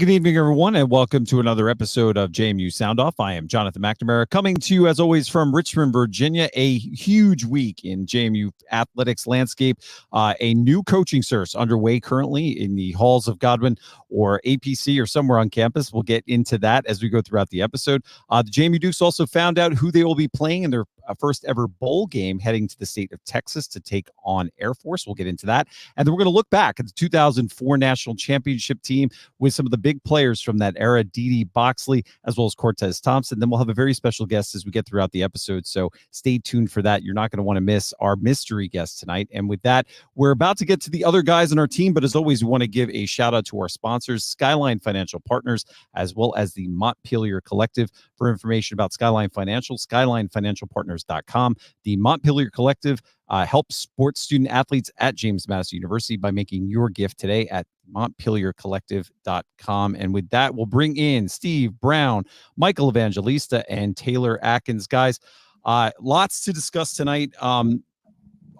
good evening, everyone, and welcome to another episode of JMU Sound Off. I am Jonathan McNamara, coming to you, as always, from Richmond, Virginia. A huge week in JMU athletics landscape. A new coaching search underway currently in the halls of Godwin or APC or somewhere on campus. We'll get into that as we go throughout the episode. The JMU Dukes also found out who they will be playing in their first ever bowl game heading to the state of Texas to take on Airforce. We'll get into that. And then we're going to look back at the 2004 National Championship team with some of the big players from that era, DD Boxley, as well as Cortez Thompson. Then we'll have a very special guest as we get throughout the episode. So stay tuned for that. You're not going to want to miss our mystery guest tonight. And with that, we're about to get to the other guys on our team. But as always, we want to give a shout out to our sponsors, Skyline Financial Partners, as well as the Montpelier Collective. For information about Skyline Financial, skylinefinancialpartners.com. The Montpelier Collective helps sports student athletes at James Madison University by making your gift today at montpeliercollective.com. And with that, we'll bring in Steve Brown, Michael Evangelista, and Taylor Atkins. Guys, lots to discuss tonight. A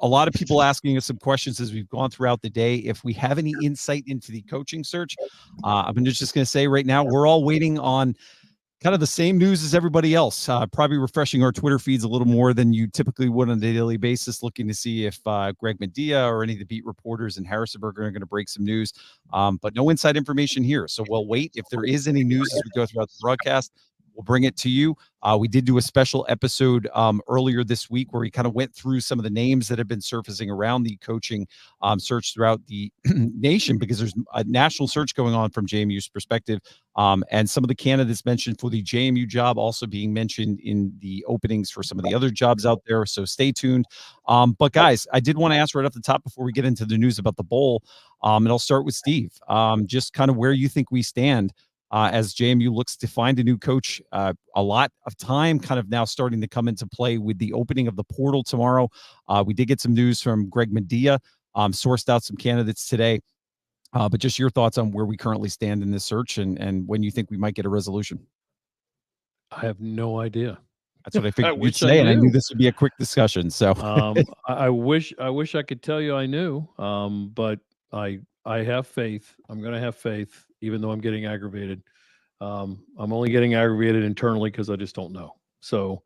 lot of people asking us some questions as we've gone throughout the day. If we have any insight into the coaching search, I'm just going to say right now, we're all waiting on kind of the same news as everybody else, probably refreshing our Twitter feeds a little more than you typically would on a daily basis, looking to see if Greg Medea or any of the beat reporters in Harrisonburg are going to break some news, but no inside information here. So we'll wait. If there is any news as we go throughout the broadcast, we'll bring it to you. We did do a special episode earlier this week where we kind of went through some of the names that have been surfacing around the coaching search throughout the nation, because there's a national search going on from JMU's perspective. And some of the candidates mentioned for the JMU job also being mentioned in the openings for some of the other jobs out there. So stay tuned. But guys, I did want to ask right off the top before we get into the news about the bowl, and I'll start with Steve, just kind of where you think we stand as JMU looks to find a new coach. A lot of time kind of now starting to come into play with the opening of the portal tomorrow. We did get some news from Greg Medea, sourced out some candidates today. But just your thoughts on where we currently stand in this search and when you think we might get a resolution. I have no idea. That's what I figured you'd say, and I knew this would be a quick discussion. So I wish I could tell you I knew, but I have faith. I'm going to have faith, even though I'm getting aggravated. I'm only getting aggravated internally because I just don't know. So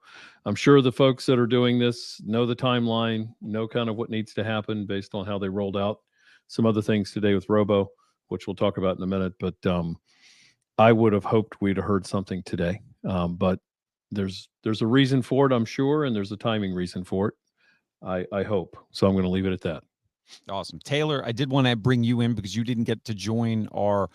I'm sure the folks that are doing this know the timeline, know kind of what needs to happen based on how they rolled out some other things today with Robo, which we'll talk about in a minute. But I would have hoped we'd have heard something today. But there's a reason for it, I'm sure, and there's a timing reason for it. I hope. So I'm going to leave it at that. Awesome. Taylor, I did want to bring you in because you didn't get to join our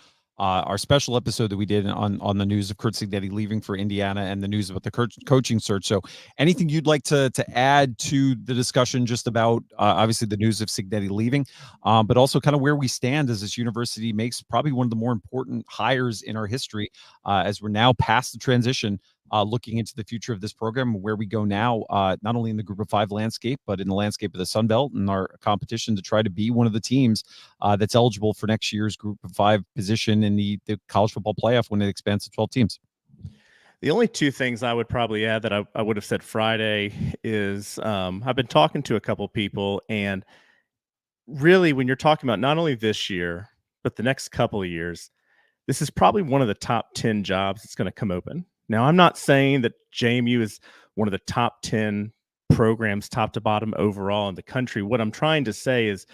special episode that we did on the news of Curt Cignetti leaving for Indiana and the news about the coaching search. So anything you'd like to add to the discussion just about obviously the news of Cignetti leaving, but also kind of where we stand as this university makes probably one of the more important hires in our history as we're now past the transition, looking into the future of this program, where we go now, not only in the Group of Five landscape, but in the landscape of the Sun Belt and our competition to try to be one of the teams that's eligible for next year's Group of Five position in the college football playoff when it expands to 12 teams. The only two things I would probably add that I would have said Friday is I've been talking to a couple people, and really when you're talking about not only this year, but the next couple of years, this is probably one of the top 10 jobs that's going to come open. Now, I'm not saying that JMU is one of the top 10 programs, top to bottom overall in the country. What I'm trying to say is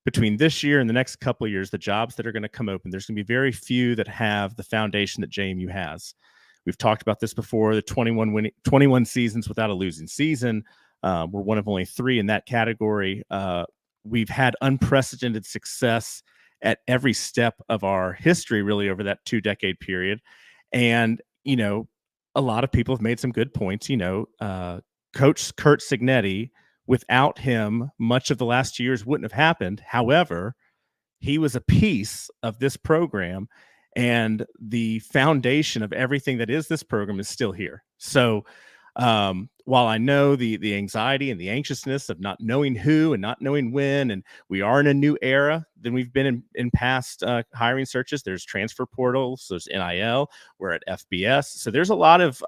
between this year and the next couple of years, the jobs that are going to come open, there's going to be very few that have the foundation that JMU has. We've talked about this before, the 21 seasons without a losing season. We're one of only 3 in that category. We've had unprecedented success at every step of our history, really, over that 2-decade period. And you know, a lot of people have made some good points. You know, Coach Curt Cignetti, without him, much of the last 2 years wouldn't have happened. However, he was a piece of this program, and the foundation of everything that is this program is still here. So while I know the anxiety and the anxiousness of not knowing who and not knowing when, and we are in a new era than we've been in past hiring searches. There's transfer portals, there's NIL, we're at FBS. So there's a lot of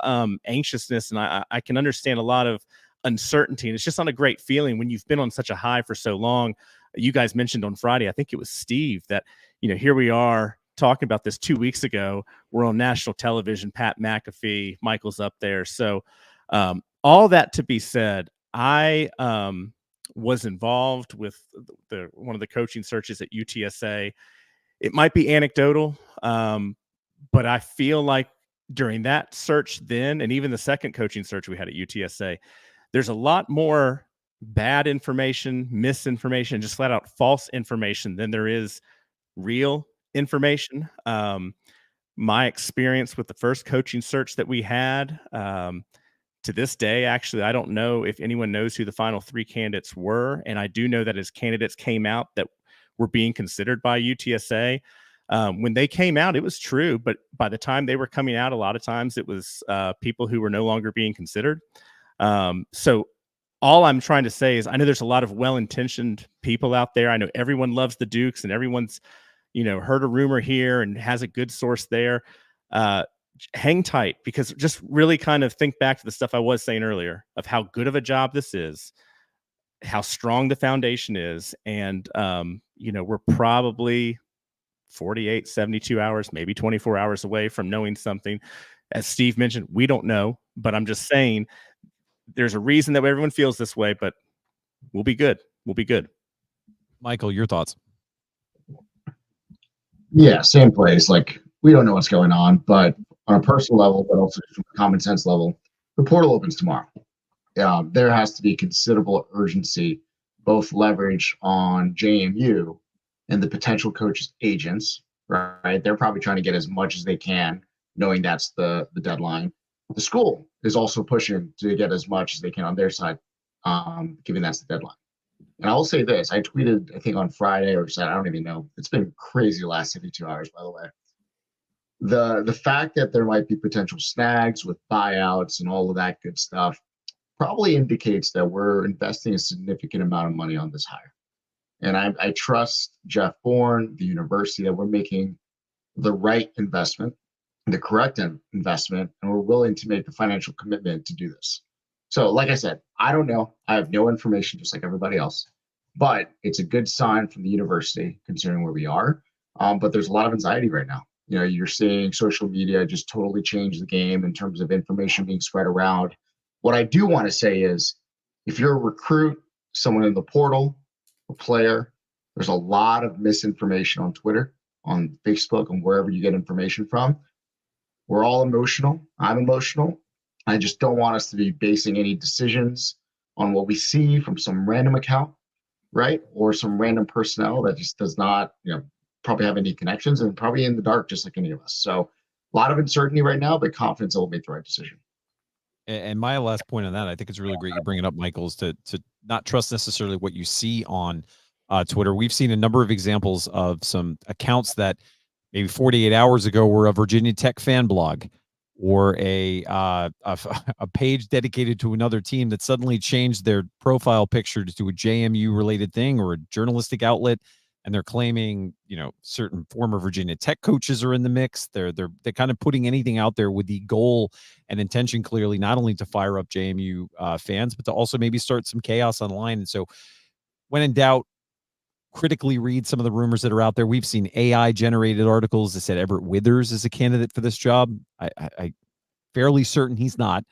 anxiousness, and I can understand a lot of uncertainty. And it's just not a great feeling when you've been on such a high for so long. You guys mentioned on Friday, I think it was Steve, that, you know, here we are talking about this 2 weeks ago. We're on national television. Pat McAfee, Michael's up there. So all that to be said, I was involved with one of the coaching searches at UTSA. It might be anecdotal, but I feel like during that search then, and even the second coaching search we had at UTSA, there's a lot more bad information, misinformation, just flat out false information than there is real information. My experience with the first coaching search that we had, to this day, actually, I don't know if anyone knows who the final 3 candidates were. And I do know that as candidates came out that were being considered by UTSA, when they came out, it was true. But by the time they were coming out, a lot of times it was people who were no longer being considered. So all I'm trying to say is I know there's a lot of well-intentioned people out there. I know everyone loves the Dukes and everyone's, heard a rumor here and has a good source there. Hang tight, because just really kind of think back to the stuff I was saying earlier of how good of a job this is, how strong the foundation is. And, we're probably 48, 72 hours, maybe 24 hours away from knowing something. As Steve mentioned, we don't know, but I'm just saying there's a reason that everyone feels this way, but we'll be good. We'll be good. Michael, your thoughts? Yeah, same place. Like, we don't know what's going on, but on a personal level, but also from a common sense level, the portal opens tomorrow. There has to be considerable urgency, both leverage on JMU and the potential coaches' agents, right? They're probably trying to get as much as they can, knowing that's the deadline. The school is also pushing to get as much as they can on their side, given that's the deadline. And I will say this, I tweeted, I think on Friday or Saturday, I don't even know. It's been crazy the last 72 hours, by the way. The fact that there might be potential snags with buyouts and all of that good stuff probably indicates that we're investing a significant amount of money on this hire. And I trust Jeff Bourne, the university, that we're making the right investment, the correct investment, and we're willing to make the financial commitment to do this. So like I said, I don't know. I have no information, just like everybody else. But it's a good sign from the university, considering where we are. But there's a lot of anxiety right now. You're seeing social media just totally change the game in terms of information being spread around. What I do want to say is, if you're a recruit, someone in the portal, a player, there's a lot of misinformation on Twitter, on Facebook, and wherever you get information from. We're all emotional. I'm emotional. I just don't want us to be basing any decisions on what we see from some random account, right? Or some random personnel that just does not, probably have any connections and probably in the dark, just like any of us. So a lot of uncertainty right now, but confidence that we'll make the right decision. And my last point on that, I think it's really great you bring it up, Michael, is to not trust necessarily what you see on Twitter. We've seen a number of examples of some accounts that maybe 48 hours ago were a Virginia Tech fan blog or a page dedicated to another team that suddenly changed their profile picture to a JMU related thing or a journalistic outlet. And they're claiming, certain former Virginia Tech coaches are in the mix. They're kind of putting anything out there with the goal and intention, clearly, not only to fire up JMU fans, but to also maybe start some chaos online. And so when in doubt, critically read some of the rumors that are out there. We've seen AI generated articles that said Everett Withers is a candidate for this job. I fairly certain he's not.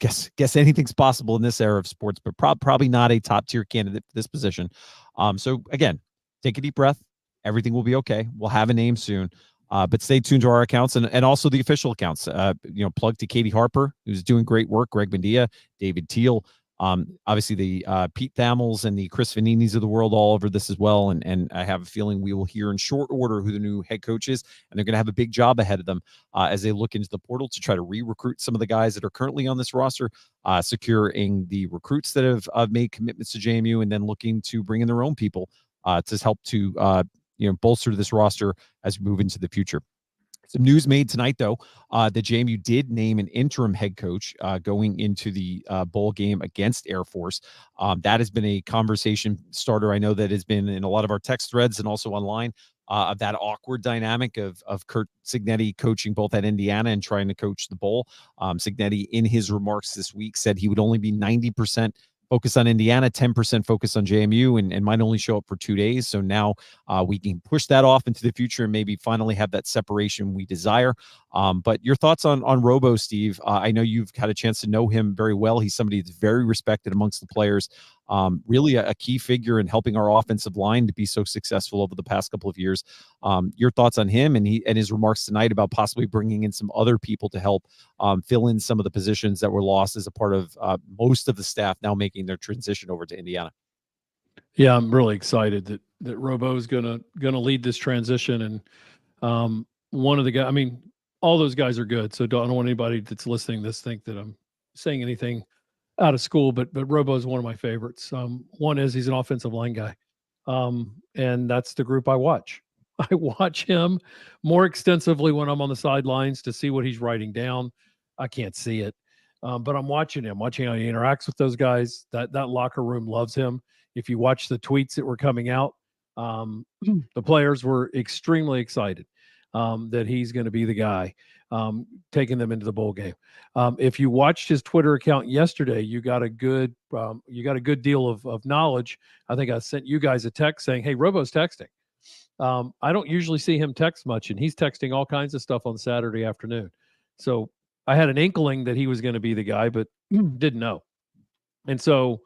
Guess anything's possible in this era of sports, but probably not a top tier candidate for this position. So again, take a deep breath. Everything will be okay. We'll have a name soon. But stay tuned to our accounts and also the official accounts. Plug to Katie Harper, who's doing great work, Greg Mendia, David Teal, obviously the Pete Thamels and the Chris Vaninis of the world all over this as well. And I have a feeling we will hear in short order who the new head coach is, and they're going to have a big job ahead of them as they look into the portal to try to re-recruit some of the guys that are currently on this roster, securing the recruits that have made commitments to JMU, and then looking to bring in their own people to help to bolster this roster as we move into the future. Some news made tonight, though, that JMU did name an interim head coach going into the bowl game against Airforce. That has been a conversation starter. I know that has been in a lot of our text threads and also online of that awkward dynamic of Kurt Cignetti coaching both at Indiana and trying to coach the bowl. Cignetti, in his remarks this week, said he would only be 90% focus on Indiana, 10% focus on JMU, and might only show up for 2 days. So now we can push that off into the future and maybe finally have that separation we desire. But your thoughts on Robo, Steve? I know you've had a chance to know him very well. He's somebody that's very respected amongst the players. Really a key figure in helping our offensive line to be so successful over the past couple of years. Your thoughts on him and his remarks tonight about possibly bringing in some other people to help fill in some of the positions that were lost as a part of most of the staff now making their transition over to Indiana. Yeah, I'm really excited that Robo is gonna lead this transition. And one of the guys, I mean, all those guys are good. So I don't want anybody that's listening to this think that I'm saying anything out of school, but Robo is one of my favorites. One is he's an offensive line guy. And that's the group I watch. I watch him more extensively when I'm on the sidelines to see what he's writing down. I can't see it. But I'm watching him, watching how he interacts with those guys. That locker room loves him. If you watch the tweets that were coming out, the players were extremely excited that he's going to be the guy taking them into the bowl game. If you watched his Twitter account yesterday, you got a good deal of knowledge. I think I sent you guys a text saying, "Hey, Robo's texting." I don't usually see him text much, and he's texting all kinds of stuff on Saturday afternoon. So I had an inkling that he was going to be the guy, but didn't know. And so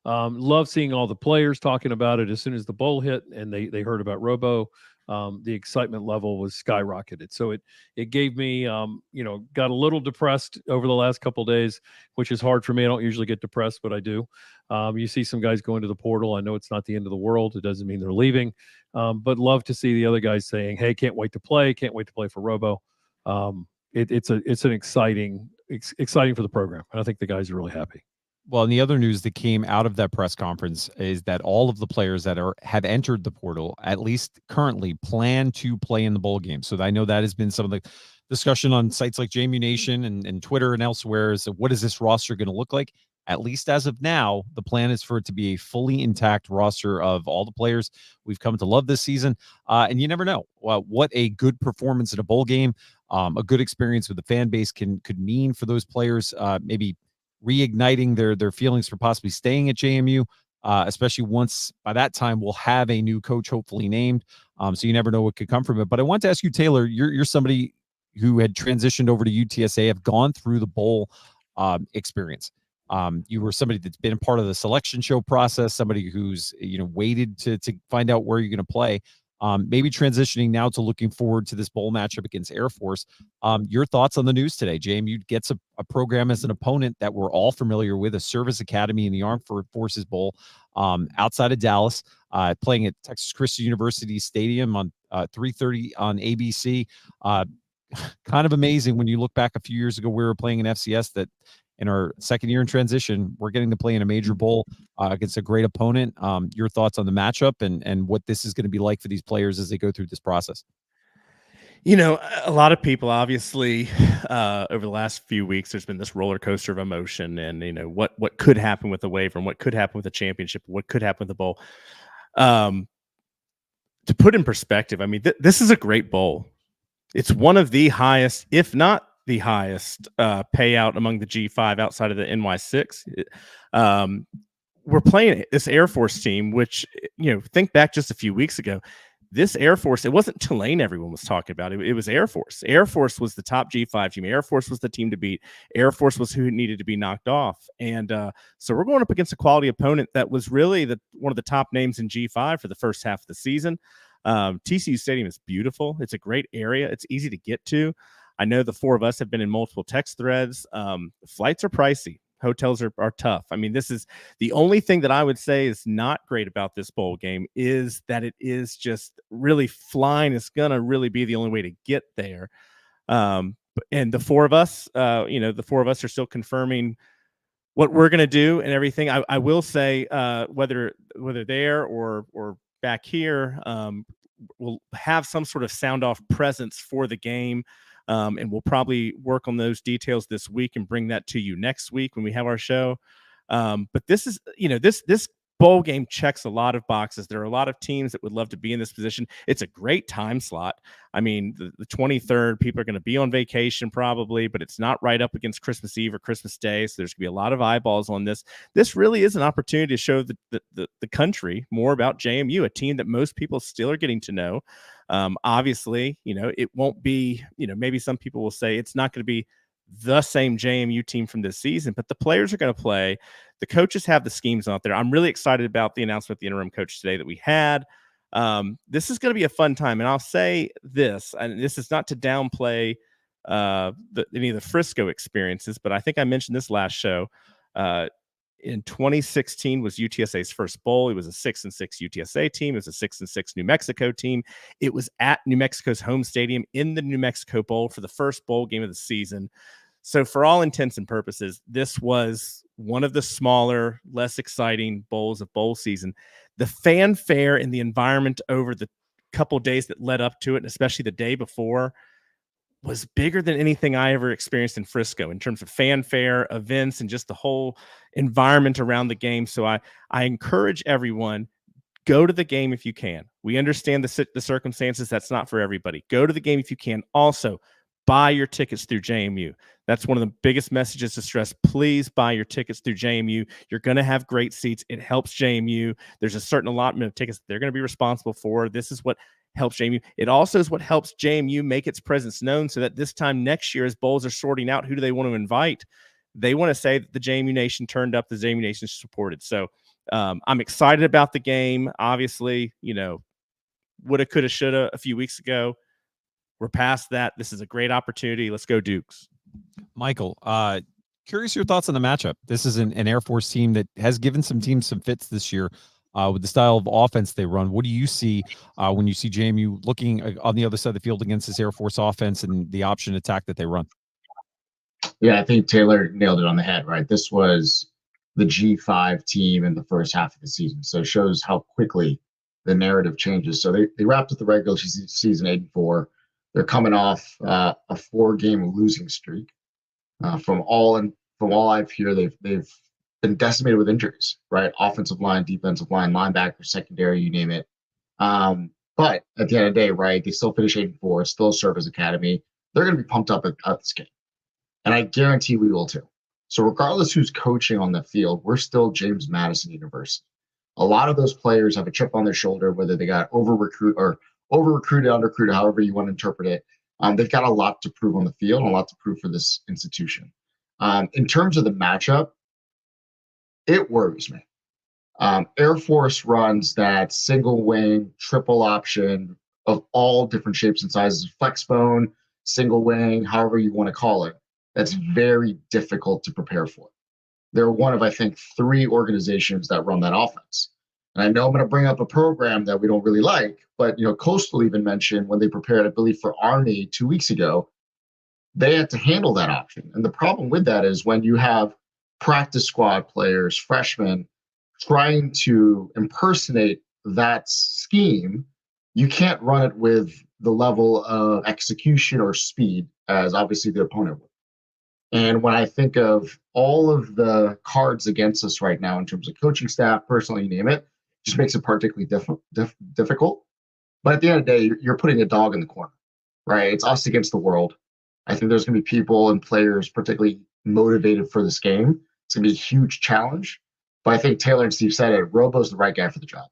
love seeing all the players talking about it as soon as the bowl hit and they heard about Robo. The excitement level was skyrocketed. So it gave me, got a little depressed over the last couple of days, which is hard for me. I don't usually get depressed, but I do. You see some guys going to the portal. I know it's not the end of the world. It doesn't mean they're leaving, but love to see the other guys saying, "Hey, can't wait to play for Robo." It's an exciting for the program. And I think the guys are really happy. Well, and the other news that came out of that press conference is that all of the players that have entered the portal, at least currently, plan to play in the bowl game. So I know that has been some of the discussion on sites like JMU Nation and Twitter and elsewhere is what is this roster going to look like? At least as of now, the plan is for it to be a fully intact roster of all the players we've come to love this season. And you never know what a good performance in a bowl game, a good experience with the fan base could mean for those players, maybe reigniting their feelings for possibly staying at JMU, especially once by that time we'll have a new coach hopefully named. So you never know what could come from it. But I want to ask you, Taylor, you're somebody who had transitioned over to UTSA, have gone through the bowl experience. You were somebody that's been a part of the selection show process, somebody who's waited to find out where you're going to play. Maybe transitioning now to looking forward to this bowl matchup against Airforce. Your thoughts on the news today? JMU gets a program as an opponent that we're all familiar with, a service academy in the Armed Forces Bowl outside of Dallas, playing at Texas Christian University Stadium on 3:30 on ABC. Kind of amazing when you look back a few years ago, we were playing an FCS that in our second year in transition, we're getting to play in a major bowl against a great opponent. Your thoughts on the matchup and what this is going to be like for these players as they go through this process? A lot of people, obviously, over the last few weeks, there's been this roller coaster of emotion and, what could happen with the waiver and what could happen with the championship, what could happen with the bowl. To put in perspective, I mean, this is a great bowl. It's one of the highest, if not the highest payout among the G5 outside of the NY6. We're playing this Airforce team, which, think back just a few weeks ago, this Airforce, it wasn't Tulane everyone was talking about. It was Airforce. Airforce was the top G5 team. Airforce was the team to beat. Airforce was who needed to be knocked off. And so we're going up against a quality opponent that was really one of the top names in G5 for the first half of the season. TCU Stadium is beautiful. It's a great area. It's easy to get to. I know the four of us have been in multiple text threads. Flights are pricey. Hotels are tough. I mean, this is the only thing that I would say is not great about this bowl game is that it is just really flying. It's going to really be the only way to get there. And the four of us, are still confirming what we're going to do and everything. I will say whether there or back here, we'll have some sort of sound off presence for the game. And we'll probably work on those details this week and bring that to you next week when we have our show. But this is, this bowl game checks a lot of boxes. There are a lot of teams that would love to be in this position. It's a great time slot. I mean, the 23rd, people are going to be on vacation probably, but it's not right up against Christmas Eve or Christmas Day. So there's going to be a lot of eyeballs on this. This really is an opportunity to show the country more about JMU, a team that most people still are getting to know. Obviously, it won't be, maybe some people will say it's not going to be the same JMU team from this season, but the players are going to play. The coaches have the schemes out there. I'm really excited about the announcement of the interim coach today that we had. This is going to be a fun time. And I'll say this, and this is not to downplay any of the Frisco experiences, but I think I mentioned this last show. In 2016 was UTSA's first bowl. It was a 6-6 UTSA team. It was a 6-6 New Mexico team. It was at New Mexico's home stadium in the New Mexico Bowl for the first bowl game of the season. So for all intents and purposes, this was one of the smaller, less exciting bowls of bowl season. The fanfare and the environment over the couple days that led up to it, and especially the day before, was bigger than anything I ever experienced in Frisco in terms of fanfare, events, and just the whole environment around the game. So I encourage everyone, go to the game if you can. We understand the circumstances. That's not for everybody. Go to the game if you can. Also, buy your tickets through JMU. That's one of the biggest messages to stress. Please buy your tickets through JMU. You're going to have great seats. It helps JMU. There's a certain allotment of tickets that they're going to be responsible for. This is what helps JMU. It also is what helps JMU make its presence known, so that this time next year, as bowls are sorting out who do they want to invite, they want to say that the JMU Nation turned up, the JMU Nation supported. So I'm excited about the game. Obviously, woulda, coulda, shoulda a few weeks ago. We're past that. This is a great opportunity. Let's go Dukes. Michael, curious your thoughts on the matchup. This is an Air Force team that has given some teams some fits this year with the style of offense they run. What do you see when you see JMU looking on the other side of the field against this Air Force offense and the option attack that they run? Yeah, I think Taylor nailed it on the head, right? This was the G5 team in the first half of the season. So it shows how quickly the narrative changes. So they wrapped up the regular season 8-4. They're coming off a 4-game losing streak. From all I've heard, they've been decimated with injuries, right? Offensive line, defensive line, linebacker, secondary, you name it. But at the end of the day, right, they still finish 8-4, still serve as academy. They're going to be pumped up at this game. And I guarantee we will too. So regardless who's coaching on the field, we're still James Madison University. A lot of those players have a chip on their shoulder, whether they got over-recruited, under-recruited, however you want to interpret it. They've got a lot to prove on the field and a lot to prove for this institution. In terms of the matchup, it worries me. Air Force runs that single wing, triple option of all different shapes and sizes, flex bone, single wing, however you want to call it. That's very difficult to prepare for. They're one of, I think, 3 organizations that run that offense. And I know I'm going to bring up a program that we don't really like, but Coastal even mentioned when they prepared, I believe, for Army 2 weeks ago, they had to handle that option. And the problem with that is when you have practice squad players, freshmen, trying to impersonate that scheme, you can't run it with the level of execution or speed as obviously the opponent would. And when I think of all of the cards against us right now in terms of coaching staff, personally, you name it, just makes it particularly difficult. But at the end of the day, you're putting a dog in the corner, right? It's us against the world. I think there's going to be people and players particularly motivated for this game. It's going to be a huge challenge. But I think Taylor and Steve said it, Robo's the right guy for the job.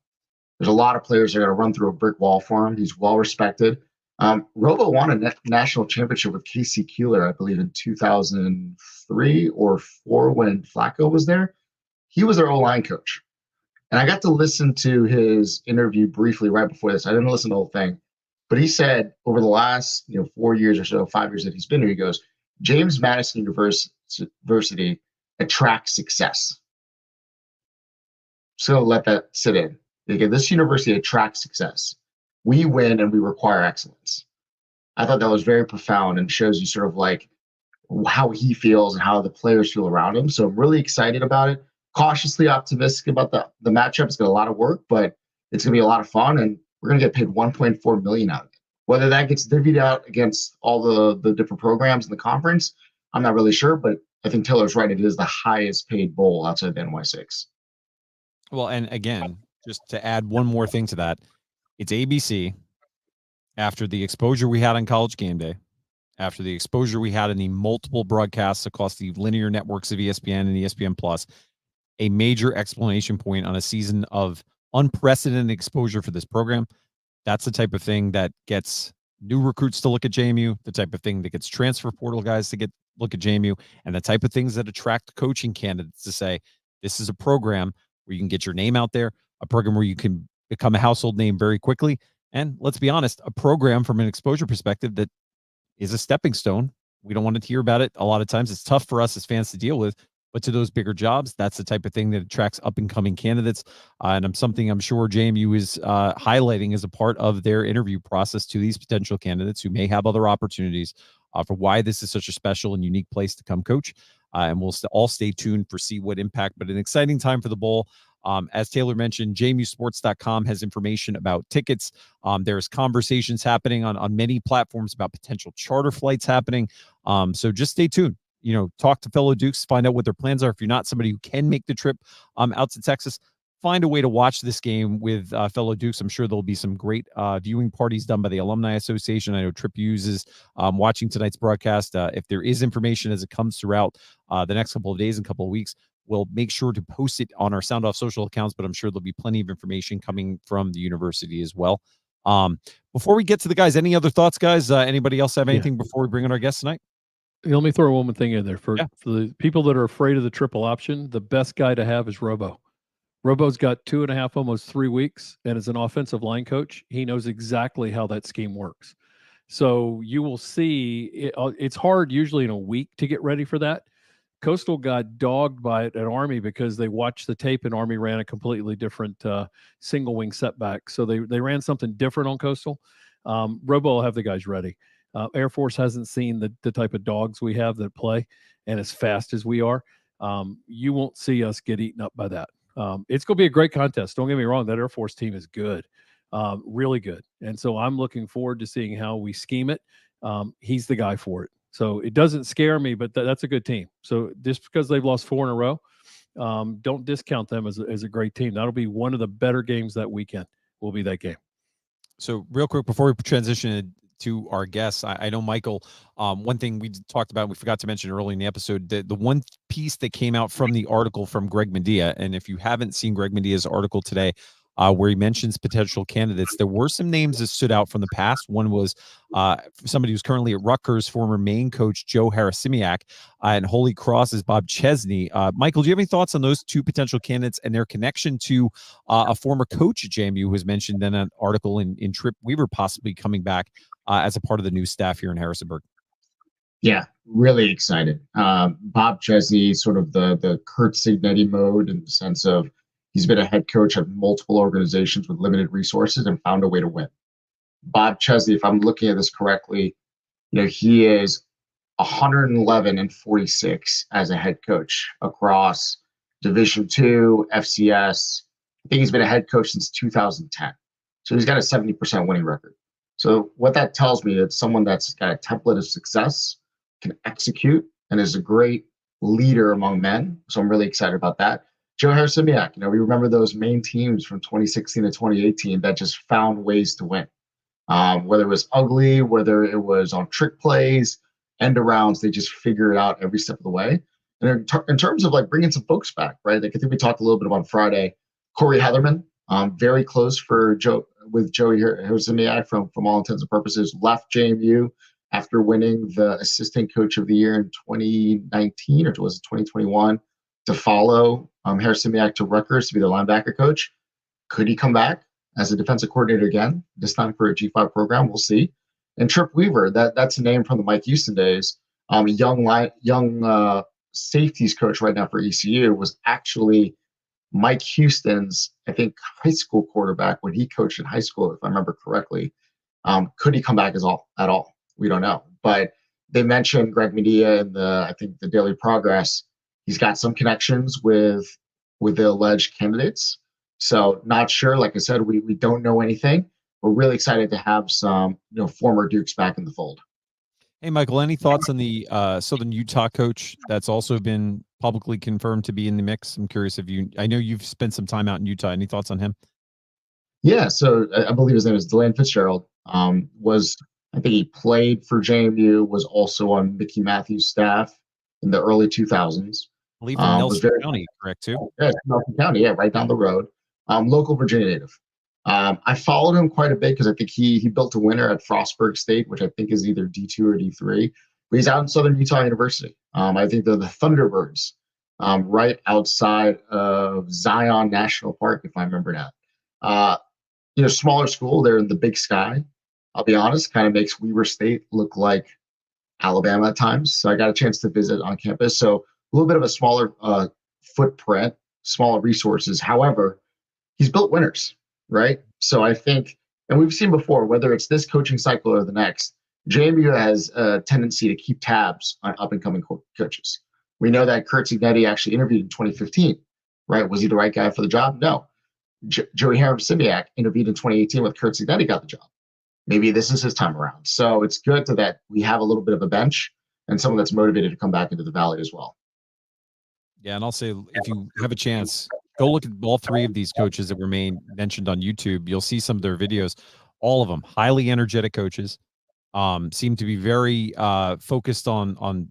There's a lot of players that are going to run through a brick wall for him. He's well respected. Robo won a national championship with KC Keeler, I believe, in 2003 or 4 when Flacco was there. He was their O-line coach. And I got to listen to his interview briefly right before this. I didn't listen to the whole thing. But he said over the last 4 years or so, 5 years that he's been here, he goes, James Madison University attracts success. So let that sit in. Again, this university attracts success. We win and we require excellence. I thought that was very profound and shows you sort of like how he feels and how the players feel around him. So I'm really excited about it. Cautiously optimistic about the matchup. It's got a lot of work, but it's going to be a lot of fun, and we're going to get paid $1.4 million out of it. Whether that gets divvied out against all the different programs in the conference, I'm not really sure, but I think Taylor's right. It is the highest paid bowl outside the NY6. Well, and again, just to add one more thing to that, it's ABC after the exposure we had on College Game Day, after the exposure we had in the multiple broadcasts across the linear networks of ESPN and ESPN Plus, a major explanation point on a season of unprecedented exposure for this program. That's the type of thing that gets new recruits to look at JMU, the type of thing that gets transfer portal guys to look at JMU, and the type of things that attract coaching candidates to say, this is a program where you can get your name out there, a program where you can become a household name very quickly. And let's be honest, a program from an exposure perspective that is a stepping stone. We don't want to hear about it. A lot of times it's tough for us as fans to deal with, but to those bigger jobs, that's the type of thing that attracts up and coming candidates. And I'm sure JMU is highlighting as a part of their interview process to these potential candidates who may have other opportunities for why this is such a special and unique place to come coach. And we'll all stay tuned for see what impact, but an exciting time for the bowl. As Taylor mentioned, JMUsports.com has information about tickets. There's conversations happening on many platforms about potential charter flights happening. So just stay tuned. Talk to fellow Dukes, find out what their plans are. If you're not somebody who can make the trip out to Texas, find a way to watch this game with fellow Dukes. I'm sure there'll be some great viewing parties done by the Alumni Association. I know Trip uses watching tonight's broadcast. If there is information as it comes throughout the next couple of days and couple of weeks, we'll make sure to post it on our Sound Off social accounts, but I'm sure there'll be plenty of information coming from the university as well. Before we get to the guys, any other thoughts, guys? Anybody else have anything before we bring in our guests tonight? Let me throw one more thing in there. For the people that are afraid of the triple option, the best guy to have is Robo. Robo's got 2.5, almost 3 weeks, and as an offensive line coach, he knows exactly how that scheme works. So you will see it's hard usually in a week to get ready for that. Coastal got dogged by it at Army because they watched the tape and Army ran a completely different single wing setback. So they ran something different on Coastal. Robo will have the guys ready. Airforce hasn't seen the type of dogs we have that play and as fast as we are. You won't see us get eaten up by that. It's going to be a great contest. Don't get me wrong. That Airforce team is good, really good. And so I'm looking forward to seeing how we scheme it. He's the guy for it. So it doesn't scare me, but that's a good team. So just because they've lost 4 in a row, don't discount them as a great team. That'll be one of the better games that weekend. Will be that game. So real quick, before we transition to our guests, I know, Michael, one thing we talked about, we forgot to mention early in the episode, the one piece that came out from the article from Greg Medea, and if you haven't seen Greg Medea's article today, where he mentions potential candidates, there were some names that stood out from the past. One was somebody who's currently at Rutgers, former Maine coach Joe Harasimiak, and Holy Cross's Bob Chesney. Michael, do you have any thoughts on those two potential candidates and their connection to a former coach at JMU who was mentioned in an article in Trip Weaver possibly coming back as a part of the new staff here in Harrisonburg? Yeah, really excited. Bob Chesney, sort of the Kurt Signetti mode in the sense of he's been a head coach of multiple organizations with limited resources and found a way to win. Bob Chesney, if I'm looking at this correctly, he is 111-46 as a head coach across Division II, FCS. I think he's been a head coach since 2010. So he's got a 70% winning record. So what that tells me is someone that's got a template of success, can execute, and is a great leader among men. So I'm really excited about that. Joe Harasimiak, we remember those main teams from 2016 to 2018 that just found ways to win. Whether it was ugly, whether it was on trick plays, end arounds, they just figure it out every step of the way. And in terms of bringing some folks back, right? I think we talked a little bit about on Friday. Corey Heatherman, very close for Joey Harasimiak from all intents and purposes, left JMU after winning the assistant coach of the year in 2019, or was it 2021, to follow Harasimiak to Rutgers to be the linebacker coach. Could he come back as a defensive coordinator again, this time for a G5 program? We'll see. And Trip Weaver, that's a name from the Mike Houston days. Young safeties coach right now for ECU, was actually Mike Houston's, I think, high school quarterback when he coached in high school, if I remember correctly. Could he come back at all? We don't know. But they mentioned Greg Medea in the Daily Progress. He's got some connections with the alleged candidates. So not sure. Like I said, we don't know anything. We're really excited to have some former Dukes back in the fold. Hey, Michael, any thoughts on the Southern Utah coach that's also been publicly confirmed to be in the mix? I'm curious I know you've spent some time out in Utah. Any thoughts on him? Yeah, so I believe his name is Deland Fitzgerald. I think he played for JMU, was also on Mickey Matthews' staff in the early 2000s. I believe from Nelson County, correct, too? Yeah, Nelson County, yeah, right down the road. Local Virginia native. I followed him quite a bit because I think he built a winner at Frostburg State, which I think is either D2 or D3. But he's out in Southern Utah University. I think they're the Thunderbirds, right outside of Zion National Park, if I remember now. Smaller school. They're in the Big Sky. I'll be honest, kind of makes Weber State look like Alabama at times. So I got a chance to visit on campus. So a little bit of a smaller footprint, smaller resources. However, he's built winners, right? So I think, and we've seen before, whether it's this coaching cycle or the next, JMU has a tendency to keep tabs on up-and-coming coaches. We know that Kurt Signetti actually interviewed in 2015, right? Was he the right guy for the job? No. Joey Haram-Simiak interviewed in 2018 with Kurt Signetti, got the job. Maybe this is his time around. So it's good that we have a little bit of a bench and someone that's motivated to come back into the Valley as well. Yeah, and I'll say, if you have a chance, go look at all three of these coaches that were mentioned on YouTube. You'll see some of their videos. All of them, highly energetic coaches, seem to be very focused on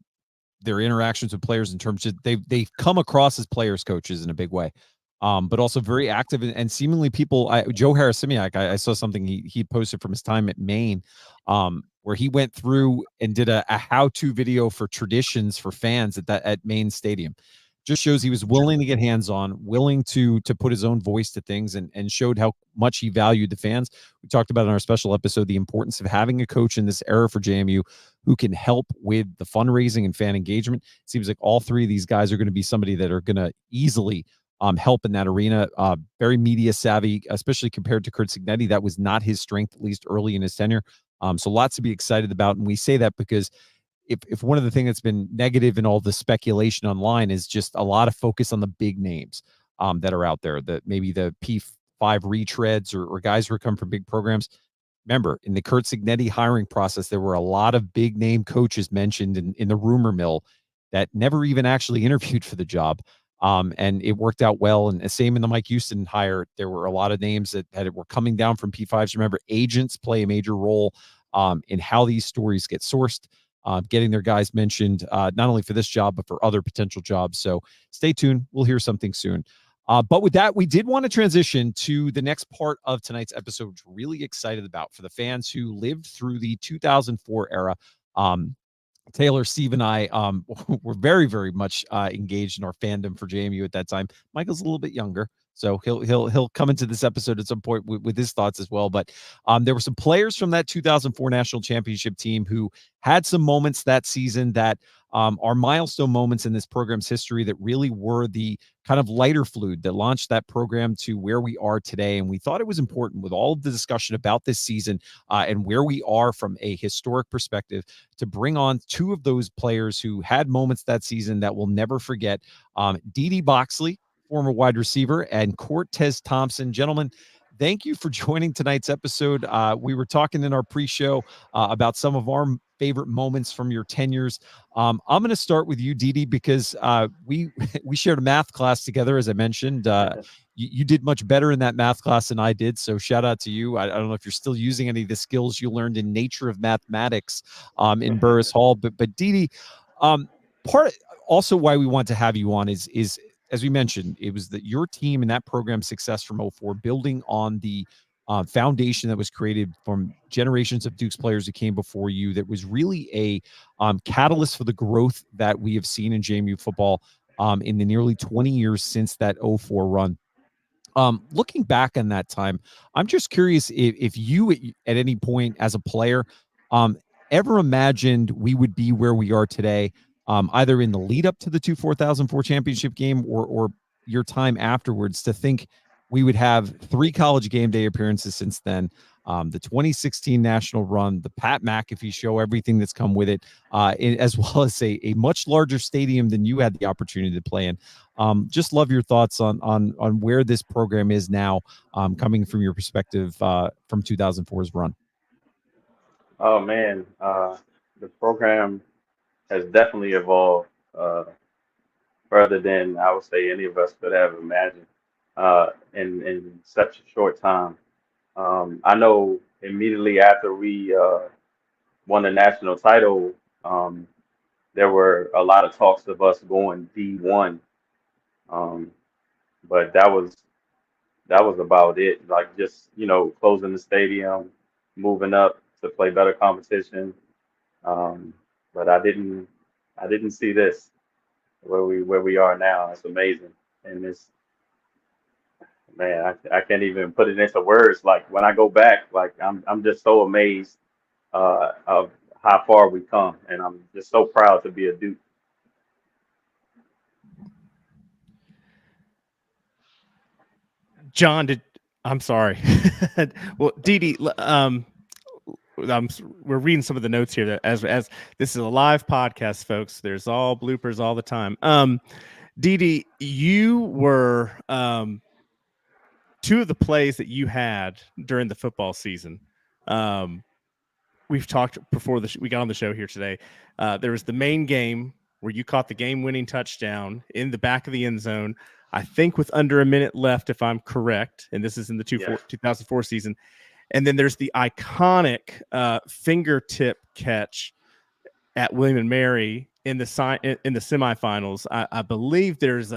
their interactions with players in terms of they've come across as players coaches in a big way. But also very active and seemingly people. Joe Harris-Simiak, I saw something he posted from his time at Maine, where he went through and did a how-to video for traditions for fans at Maine Stadium. Just shows he was willing to get hands-on, willing to put his own voice to things, and showed how much he valued the fans. We talked about in our special episode the importance of having a coach in this era for JMU who can help with the fundraising and fan engagement. It seems like all three of these guys are going to be somebody that are going to easily help in that arena. Very media savvy, especially compared to Kurt Signetti. That was not his strength, at least early in his tenure. So lots to be excited about. And we say that because if one of the things that's been negative in all the speculation online is just a lot of focus on the big names that are out there, that maybe the P5 retreads or guys who are coming from big programs. Remember, in the Kurt Signetti hiring process, there were a lot of big name coaches mentioned in the rumor mill that never even actually interviewed for the job. And it worked out well. And the same in the Mike Houston hire. There were a lot of names that were coming down from P5s. Remember, agents play a major role in how these stories get sourced, getting their guys mentioned, not only for this job, but for other potential jobs. So stay tuned. We'll hear something soon. But with that, we did want to transition to the next part of tonight's episode, which we're really excited about for the fans who lived through the 2004 era. Taylor, Steve, and I were very, very much engaged in our fandom for JMU at that time. Michael's a little bit younger, so he'll come into this episode at some point with his thoughts as well. But there were some players from that 2004 national championship team who had some moments that season that are milestone moments in this program's history that really were the kind of lighter fluid that launched that program to where we are today. And we thought it was important, with all of the discussion about this season and where we are from a historic perspective, to bring on two of those players who had moments that season that we'll never forget. DD Boxley, former wide receiver, and Cortez Thompson. Gentlemen, thank you for joining tonight's episode. We were talking in our pre-show about some of our favorite moments from your tenures. I'm going to start with you, DD, because we shared a math class together, as I mentioned. You did much better in that math class than I did, so shout out to you. I don't know if you're still using any of the skills you learned in Nature of Mathematics in Burris Hall, but DD, part also why we want to have you on is as we mentioned, it was that your team and that program's success from 04, building on the foundation that was created from generations of Dukes players who came before you, that was really a catalyst for the growth that we have seen in JMU football in the nearly 20 years since that 04 run. Looking back on that time, I'm just curious if you at any point as a player ever imagined we would be where we are today, either in the lead up to the 2004 championship game or your time afterwards, to think we would have 3 college game day appearances since then, the 2016 national run, the Pat McAfee show, everything that's come with it, as well as a much larger stadium than you had the opportunity to play in. Just love your thoughts on where this program is now, coming from your perspective from 2004's run. Oh man, the program has definitely evolved further than I would say any of us could have imagined in such a short time. I know immediately after we won the national title, um, there were a lot of talks of us going D1, um, but that was about it. Like just closing the stadium, moving up to play better competition. Um, but I didn't see this where we are now. It's amazing, and it's man, I can't even put it into words. Like when I go back, like I'm just so amazed of how far we come, and I'm just so proud to be a Duke. John, I'm sorry. Well, DD, we're reading some of the notes here that as this is a live podcast, folks. There's all bloopers all the time. DD, you were two of the plays that you had during the football season. We've talked before we got on the show here today. There was the main game where you caught the game-winning touchdown in the back of the end zone, I think with under a minute left, if I'm correct, and this is in the 2004 season. And then there's the iconic fingertip catch at William and Mary in the semifinals. I believe there's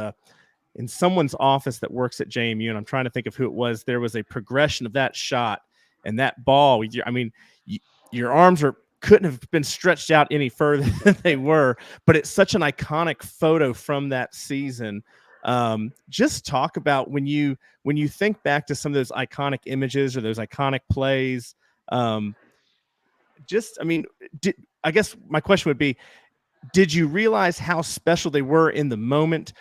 in someone's office that works at JMU, and I'm trying to think of who it was. There was a progression of that shot and that ball. I mean, your arms couldn't have been stretched out any further than they were, but it's such an iconic photo from that season. Just talk about when you think back to some of those iconic images or those iconic plays. I guess my question would be, did you realize how special they were in the moment,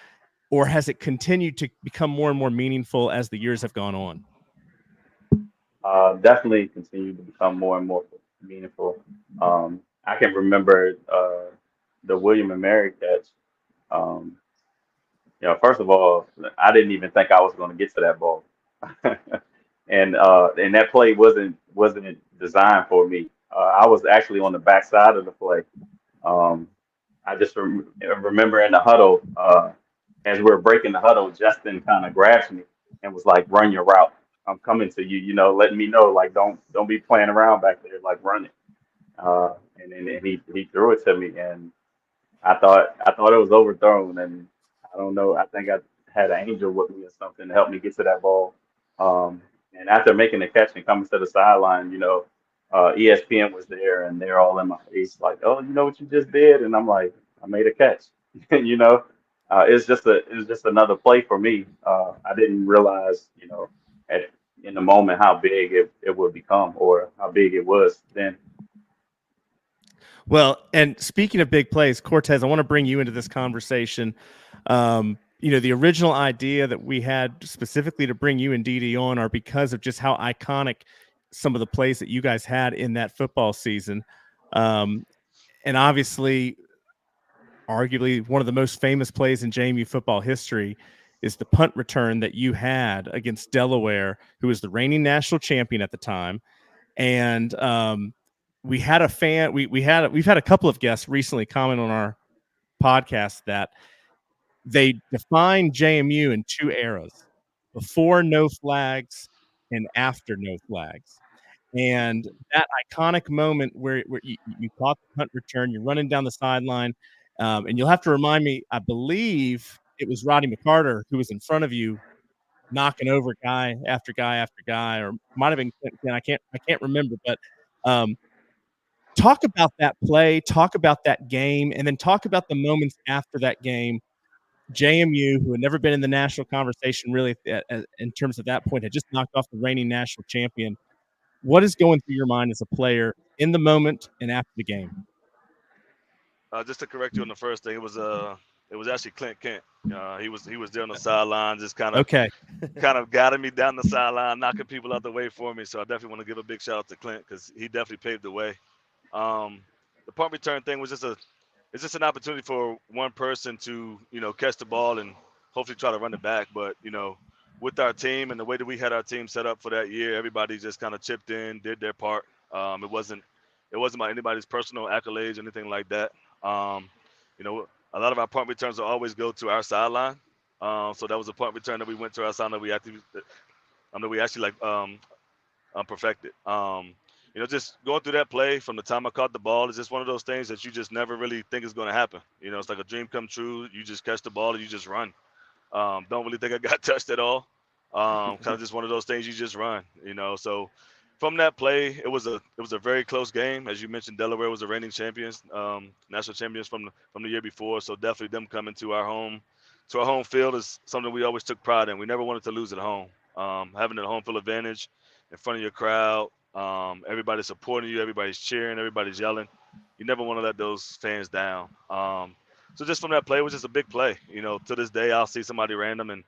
or has it continued to become more and more meaningful as the years have gone on? Definitely continue to become more and more meaningful. I can remember the William and Mary catch. Um, first of all, I didn't even think I was going to get to that ball, and that play wasn't designed for me. I was actually on the backside of the play. I just remember in the huddle, as we were breaking the huddle, Justin kind of grabs me and was like, "Run your route. I'm coming to you. Letting me know, like, don't be playing around back there, like, run it." And he threw it to me, and I thought it was overthrown, and I don't know. I think I had an angel with me or something to help me get to that ball. And after making the catch and coming to the sideline, ESPN was there, and they're all in my face, like, "Oh, you know what you just did?" And I'm like, "I made a catch." It's just another play for me. I didn't realize, in the moment how big it would become or how big it was then. Well, and speaking of big plays, Cortez, I want to bring you into this conversation. The original idea that we had specifically to bring you and DD on are because of just how iconic some of the plays that you guys had in that football season. And obviously, arguably one of the most famous plays in JMU football history is the punt return that you had against Delaware, who was the reigning national champion at the time. And we had a fan. We've had a couple of guests recently comment on our podcast that they define JMU in two eras: before no flags and after no flags. And that iconic moment where you caught the punt return, you're running down the sideline, and you'll have to remind me. I believe it was Roddy McCarter who was in front of you, knocking over guy after guy after guy, or might have been Clinton. I can't remember, but talk about that play, talk about that game, and then talk about the moments after that game. JMU, who had never been in the national conversation really in terms of that point, had just knocked off the reigning national champion. What is going through your mind as a player in the moment and after the game? Just to correct you on the first thing, it was actually Clint Kent. He was there on the sideline, just kind of guiding me down the sideline, knocking people out the way for me. So I definitely want to give a big shout out to Clint because he definitely paved the way. The punt return thing was it's just an opportunity for one person to catch the ball and hopefully try to run it back. But with our team and the way that we had our team set up for that year, everybody just kind of chipped in, did their part. It wasn't about anybody's personal accolades or anything like that. a lot of our punt returns will always go to our sideline. So that was a punt return that we went to our sideline that we actually perfected. Just going through that play from the time I caught the ball is just one of those things that you just never really think is going to happen. It's like a dream come true. You just catch the ball and you just run. Don't really think I got touched at all. Kind of just one of those things you just run. So from that play, it was a very close game. As you mentioned, Delaware was the reigning champions, national champions from the year before. So definitely them coming to our home field is something we always took pride in. We never wanted to lose at home. Having a home field advantage in front of your crowd, everybody's supporting you, everybody's cheering, everybody's yelling. You never want to let those fans down. So just from that play, it was just a big play. To this day, I'll see somebody random and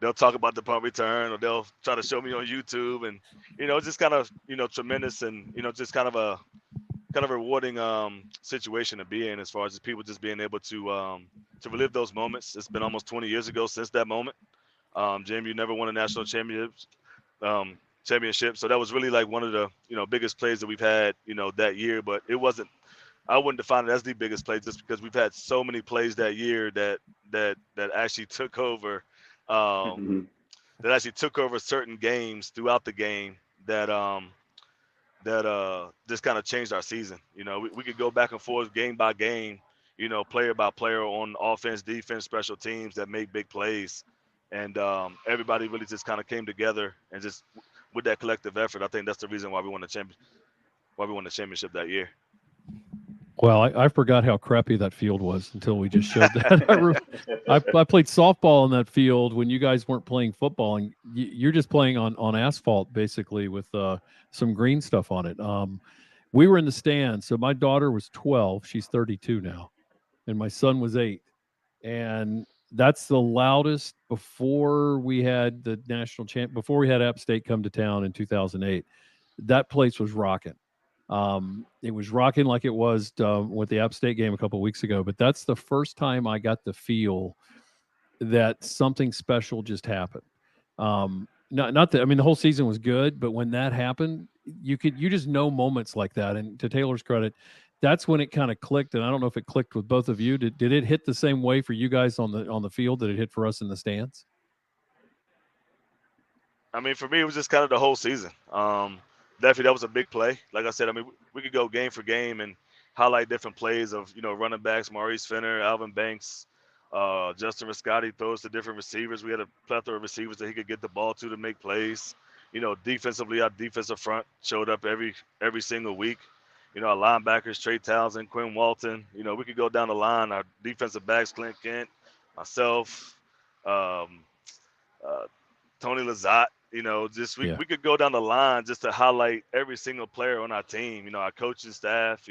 they'll talk about the punt return, or they'll try to show me on YouTube, and it's just kind of tremendous, and just kind of a rewarding situation to be in, as far as people just being able to relive those moments. It's been almost 20 years ago since that moment. JMU never won a national championship, so that was really like one of the biggest plays that we've had that year. But it wasn't. I wouldn't define it as the biggest play, just because we've had so many plays that year that actually took over. That actually took over certain games throughout the game that just kind of changed our season. We could go back and forth game by game, player by player on offense, defense, special teams that make big plays, and everybody really just kind of came together, and just with that collective effort, I think that's the reason why we won the championship that year. Well, I forgot how crappy that field was until we just showed that. I played softball on that field when you guys weren't playing football, and you're just playing on asphalt, basically, with some green stuff on it. We were in the stands. So my daughter was 12. She's 32 now. And my son was 8. And that's the loudest before we had the national champ, before we had App State come to town in 2008. That place was rocking. It was rocking like it was with the App State game a couple of weeks ago, but that's the first time I got the feel that something special just happened. Not that, I mean, the whole season was good, but when that happened, you just know moments like that. And to Taylor's credit, that's when it kind of clicked. And I don't know if it clicked with both of you. Did it hit the same way for you guys on the field that it hit for us in the stands? I mean, for me, it was just kind of the whole season. Definitely, that was a big play. Like I said, I mean, we could go game for game and highlight different plays of, running backs, Maurice Fenner, Alvin Banks, Justin Riscotti throws to different receivers. We had a plethora of receivers that he could get the ball to make plays. Defensively, our defensive front showed up every single week. Our linebackers, Trey Townsend, Quinn Walton. We could go down the line. Our defensive backs, Clint Kent, myself, Tony Lazat. We could go down the line just to highlight every single player on our team. Our coaching staff.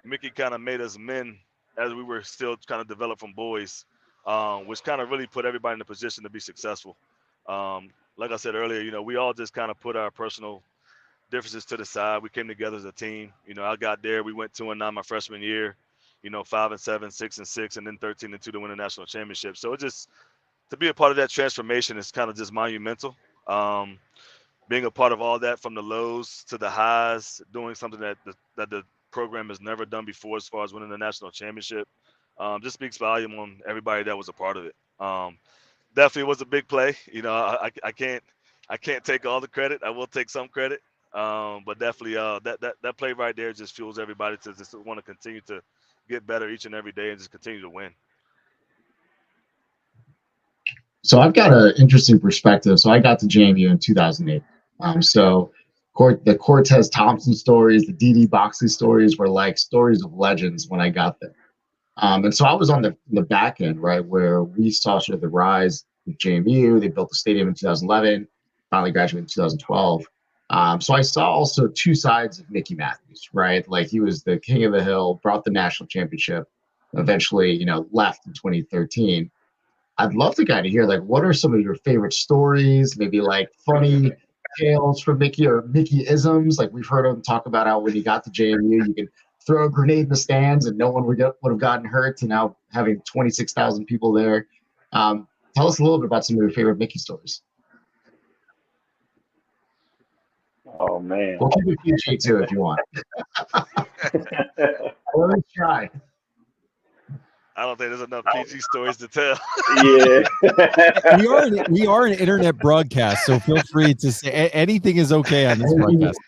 Mickey kind of made us men as we were still kind of developed from boys, which kind of really put everybody in a position to be successful. Like I said earlier, we all just kind of put our personal differences to the side. We came together as a team. I got there. We went 2-9 my freshman year. 5-7, 6-6, and then 13-2 to win a national championship. So it just, to be a part of that transformation is kind of just monumental. Being a part of all that, from the lows to the highs, doing something that the program has never done before as far as winning the national championship, just speaks volume on everybody that was a part of it. Definitely was a big play. I can't take all the credit. I will take some credit, but definitely that play right there just fuels everybody to just want to continue to get better each and every day and just continue to win. So I've got an interesting perspective. So I got to JMU in 2008. The Cortez Thompson stories, the DD Boxley stories were like stories of legends when I got there. And so I was on the back end, right, where we saw sort of the rise of JMU. They built the stadium in 2011, finally graduated in 2012. So I saw also two sides of Mickey Matthews, right? Like, he was the king of the hill, brought the national championship, eventually, left in 2013. I'd love to kind of hear, like, what are some of your favorite stories, maybe like funny tales from Mickey or Mickey-isms? Like, we've heard him talk about how when he got to JMU, you could throw a grenade in the stands and no one would have gotten hurt, to now having 26,000 people there. Tell us a little bit about some of your favorite Mickey stories. Oh, man. We'll keep it PG too if you want. Or let's try. I don't think there's enough PG stories to tell. Yeah. We are an internet broadcast, so feel free to say anything is okay on this broadcast.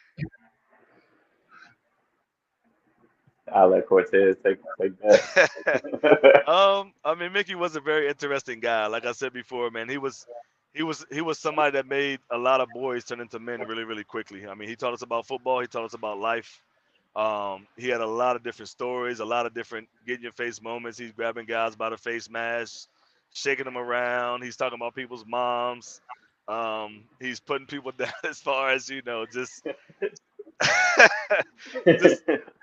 I'll let Cortez take that. I mean, Mickey was a very interesting guy. Like I said before, man, he was somebody that made a lot of boys turn into men really, really quickly. I mean, he taught us about football. He taught us about life. He had a lot of different stories, a lot of different get in your face moments. He's grabbing guys by the face mask, shaking them around. He's talking about people's moms. He's putting people down as far as, just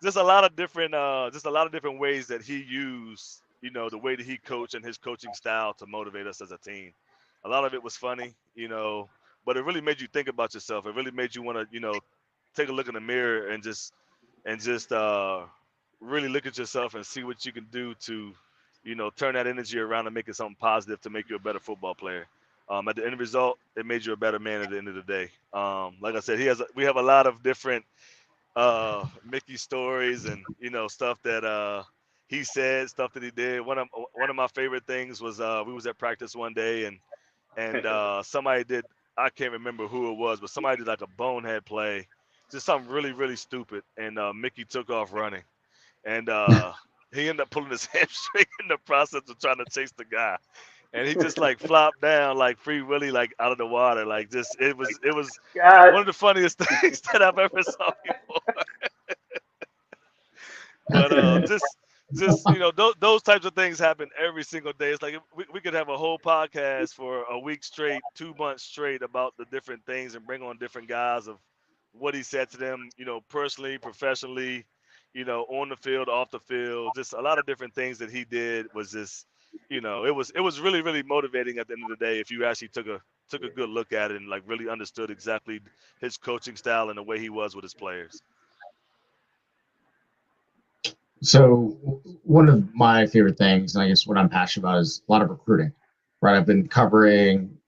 just a lot of different ways that he used, the way that he coached and his coaching style to motivate us as a team. A lot of it was funny, but it really made you think about yourself. It really made you want to, take a look in the mirror and just really look at yourself and see what you can do to, turn that energy around and make it something positive to make you a better football player. At the end result, it made you a better man at the end of the day. Like I said, we have a lot of different Mickey stories and stuff that he said, stuff that he did. One of my favorite things was we was at practice one day and somebody did, I can't remember who it was, but somebody did like a bonehead play, just something really, really stupid, and Mickey took off running, and he ended up pulling his hamstring in the process of trying to chase the guy. And he just like flopped down like Free Willy, like out of the water. Like just it was God. one of the funniest things that I've ever saw before. But just those types of things happen every single day. It's like we could have a whole podcast for a week straight, 2 months straight about the different things and bring on different guys of what he said to them, personally, professionally, on the field, off the field. Just a lot of different things that he did was just, it was really, really motivating at the end of the day if you actually took a good look at it and like really understood exactly his coaching style and the way he was with his players. So one of my favorite things, and I guess what I'm passionate about, is a lot of recruiting, right? I've been covering,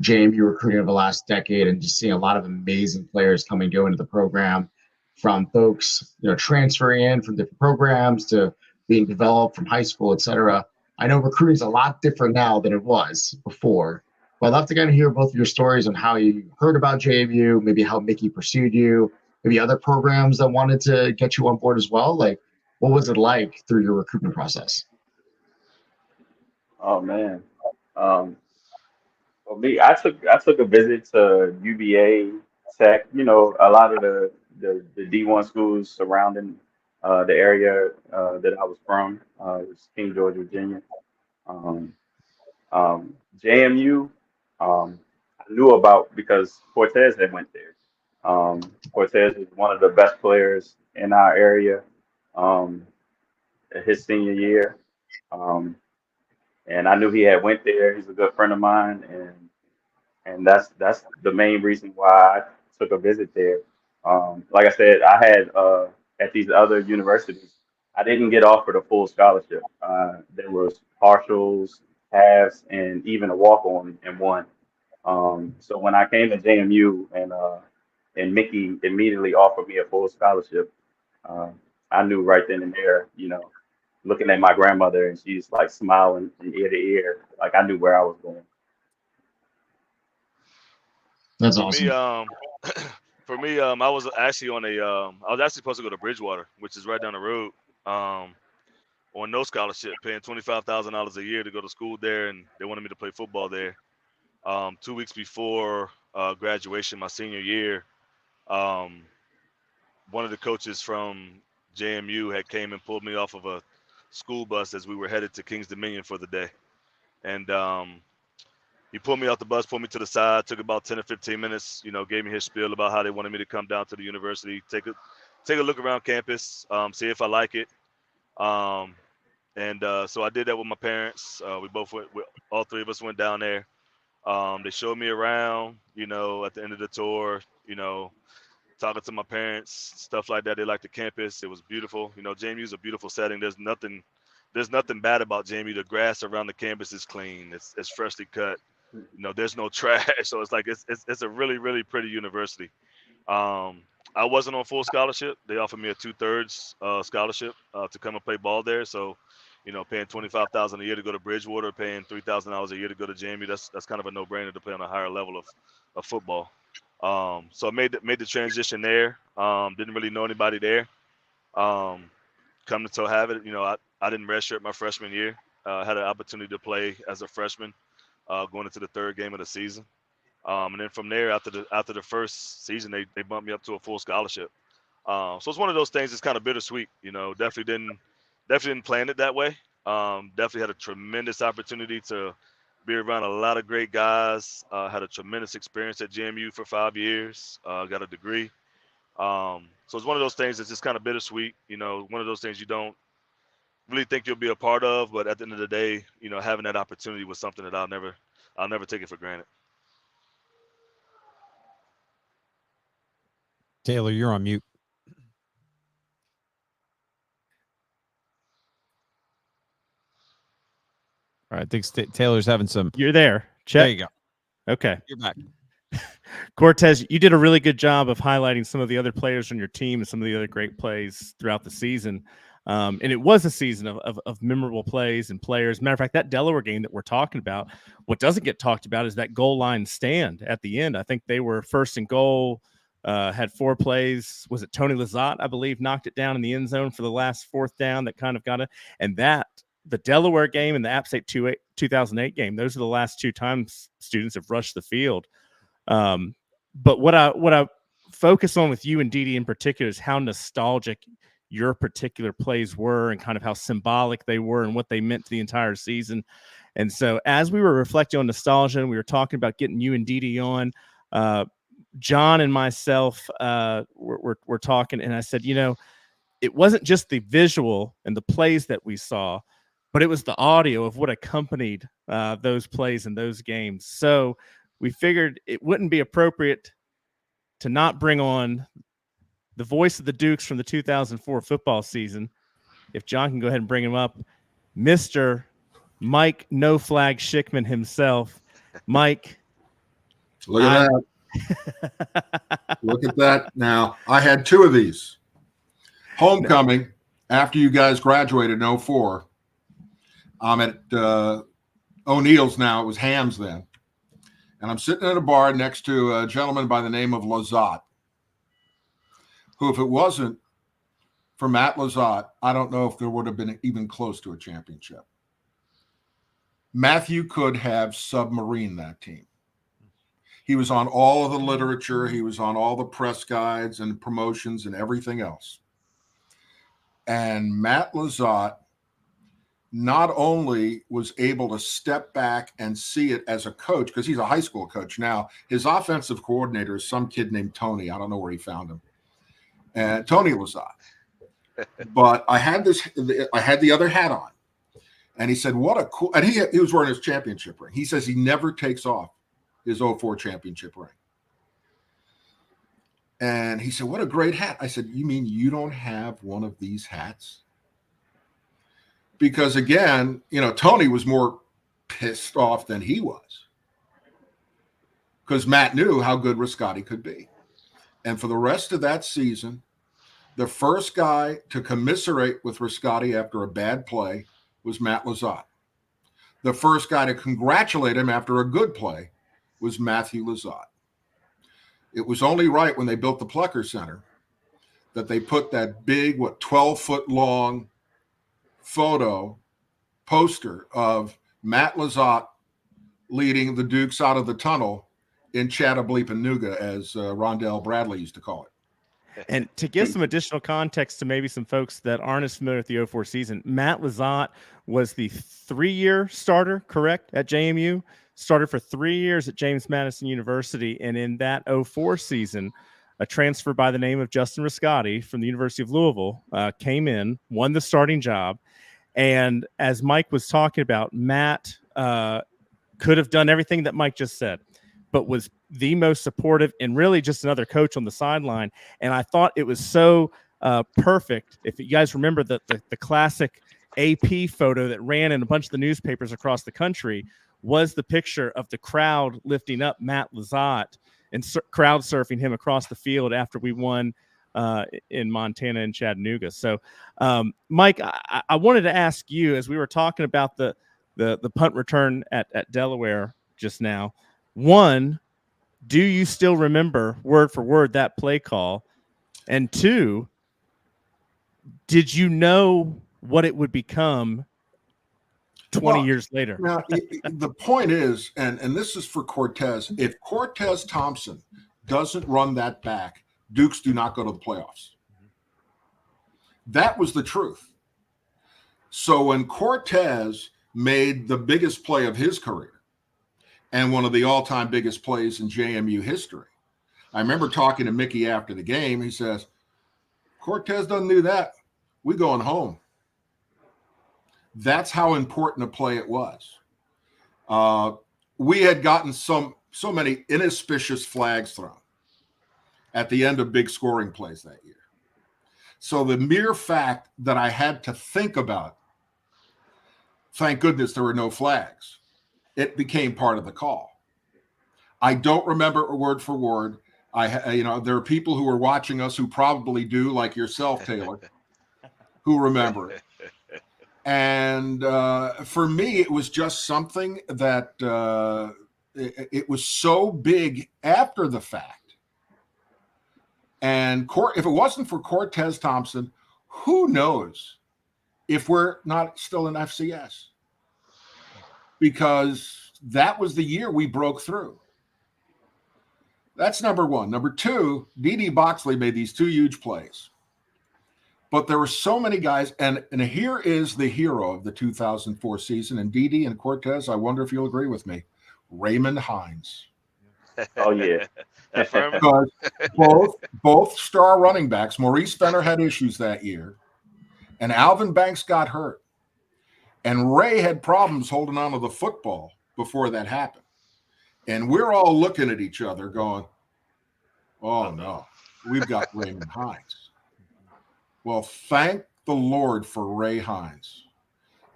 JMU recruiting over the last decade and just seeing a lot of amazing players come and go into the program, from folks, transferring in from different programs to being developed from high school, et cetera. I know recruiting is a lot different now than it was before, but I'd love to kind of hear both of your stories on how you heard about JMU, maybe how Mickey pursued you, maybe other programs that wanted to get you on board as well. Like, what was it like through your recruitment process? Oh man. For me, I took a visit to UVA Tech. A lot of the D1 schools surrounding the area that I was from. It was King George, Virginia. Um, JMU, I knew about because Cortez had went there. Cortez was one of the best players in our area his senior year. Um, and I knew he had went there. He's a good friend of mine, and that's the main reason why I took a visit there. Like I said, I had at these other universities, I didn't get offered a full scholarship. There was partials, halves, and even a walk-on in one. So when I came to JMU and Mickey immediately offered me a full scholarship, uh, I knew right then and there, looking at my grandmother and she's like smiling from ear to ear, like I knew where I was going. That's For awesome. me, I was actually I was actually supposed to go to Bridgewater, which is right down the road, on no scholarship, paying $25,000 a year to go to school there, and they wanted me to play football there. 2 weeks before graduation, my senior year, um, one of the coaches from JMU had came and pulled me off of a school bus as we were headed to Kings Dominion for the day, and he pulled me off the bus, pulled me to the side, took about 10 or 15 minutes, gave me his spiel about how they wanted me to come down to the university, take a look around campus, see if I like it. And so I did that with my parents. We both went, all three of us went down there. They showed me around, at the end of the tour, talking to my parents, stuff like that. They liked the campus. It was beautiful. JMU is a beautiful setting. There's nothing bad about JMU. The grass around the campus is clean. It's freshly cut. There's no trash. So it's like it's a really, really pretty university. I wasn't on full scholarship. They offered me a 2/3 scholarship to come and play ball there. So, paying $25,000 a year to go to Bridgewater, paying $3,000 a year to go to JMU. That's kind of a no-brainer to play on a higher level of football. So I made the transition there. Didn't really know anybody there. Come to have it, I didn't redshirt my freshman year. Had an opportunity to play as a freshman, going into the third game of the season. And then from there, after the first season, they bumped me up to a full scholarship. So it's one of those things that's kind of bittersweet. Definitely didn't plan it that way. Definitely had a tremendous opportunity to be around a lot of great guys. Had a tremendous experience at JMU for 5 years. Got a degree. So it's one of those things that's just kind of bittersweet. One of those things you don't really think you'll be a part of, but at the end of the day, having that opportunity was something that I'll never take it for granted. Taylor, you're on mute. All right, I think Taylor's having some. You're there. Check. There you go. Okay. You're back. Cortez, you did a really good job of highlighting some of the other players on your team and some of the other great plays throughout the season. And it was a season of memorable plays and players. Matter of fact, that Delaware game that we're talking about, what doesn't get talked about is that goal line stand at the end. I think they were first and goal, had 4 plays. Was it Tony Lizotte, I believe, knocked it down in the end zone for the last 4th down that kind of got it. And the Delaware game and the App State 2008 game, those are the last 2 times students have rushed the field. But what I focus on with you and DD in particular is how nostalgic your particular plays were and kind of how symbolic they were and what they meant to the entire season. And so as we were reflecting on nostalgia and we were talking about getting you and DD on, John and myself were talking, and I said, it wasn't just the visual and the plays that we saw, but it was the audio of what accompanied those plays and those games. So we figured it wouldn't be appropriate to not bring on the voice of the Dukes from the 2004 football season. If John can go ahead and bring him up, Mr. Mike No Flag Schikman himself. Mike. Look at that. Look at that. Now, I had 2 of these. Homecoming, after you guys graduated in 04. I'm at O'Neill's now. It was Ham's then. And I'm sitting at a bar next to a gentleman by the name of Lizotte, who, if it wasn't for Matt Lizotte, I don't know if there would have been even close to a championship. Matthew could have submarined that team. He was on all of the literature. He was on all the press guides and promotions and everything else. And Matt Lizotte not only was able to step back and see it as a coach, because he's a high school coach now. His offensive coordinator is some kid named Tony. I don't know where he found him. And Tony Lizotte. But I had the other hat on. And he said, what a cool, and he was wearing his championship ring. He says he never takes off his 04 championship ring. And he said, what a great hat. I said, you mean you don't have one of these hats? Because again, Tony was more pissed off than he was. Because Matt knew how good Riscotti could be. And for the rest of that season, the first guy to commiserate with Riscotti after a bad play was Matt Lizotte. The first guy to congratulate him after a good play was Matthew Lizotte. It was only right when they built the Plucker Center that they put that big, 12-foot long poster of Matt Lizotte leading the Dukes out of the tunnel in Chattableepanooga, as Rondell Bradley used to call it. And to give some additional context to maybe some folks that aren't as familiar with the 04 season, Matt Lizotte was the 3-year starter, correct, at JMU? Started for 3 years at James Madison University. And in that 04 season, a transfer by the name of Justin Riscotti from the University of Louisville came in, won the starting job. And as Mike was talking about, Matt could have done everything that Mike just said, but was the most supportive and really just another coach on the sideline. And I thought it was so perfect. If you guys remember the classic AP photo that ran in a bunch of the newspapers across the country was the picture of the crowd lifting up Matt Lizotte and crowd surfing him across the field after we won in Montana and Chattanooga. So, Mike, I wanted to ask you, as we were talking about the punt return at Delaware just now, one, do you still remember word for word that play call? And two, did you know what it would become 20 years later? Now, the point is, and this is for Cortez, if Cortez Thompson doesn't run that back, Dukes do not go to the playoffs. That was the truth. So when Cortez made the biggest play of his career and one of the all-time biggest plays in JMU history, I remember talking to Mickey after the game. He says, Cortez doesn't do that. We going home. That's how important a play it was. We had gotten so many inauspicious flags thrown at the end of big scoring plays that year. So the mere fact that I had to think about, thank goodness there were no flags, it became part of the call. I don't remember a word for word. There are people who are watching us who probably do, like yourself, Taylor, who remember it. And for me, it was just something that it was so big after the fact. And if it wasn't for Cortez Thompson, who knows if we're not still in FCS? Because that was the year we broke through. That's number one. Number two, DD Boxley made these two huge plays. But there were so many guys, and here is the hero of the 2004 season, and DD and Cortez, I wonder if you'll agree with me, Raymond Hines. Oh, yeah. Because both star running backs, Maurice Fenner had issues that year, and Alvin Banks got hurt. And Ray had problems holding on to the football before that happened. And we're all looking at each other going, oh, no, we've got Raymond Hines. Well, thank the Lord for Ray Hines,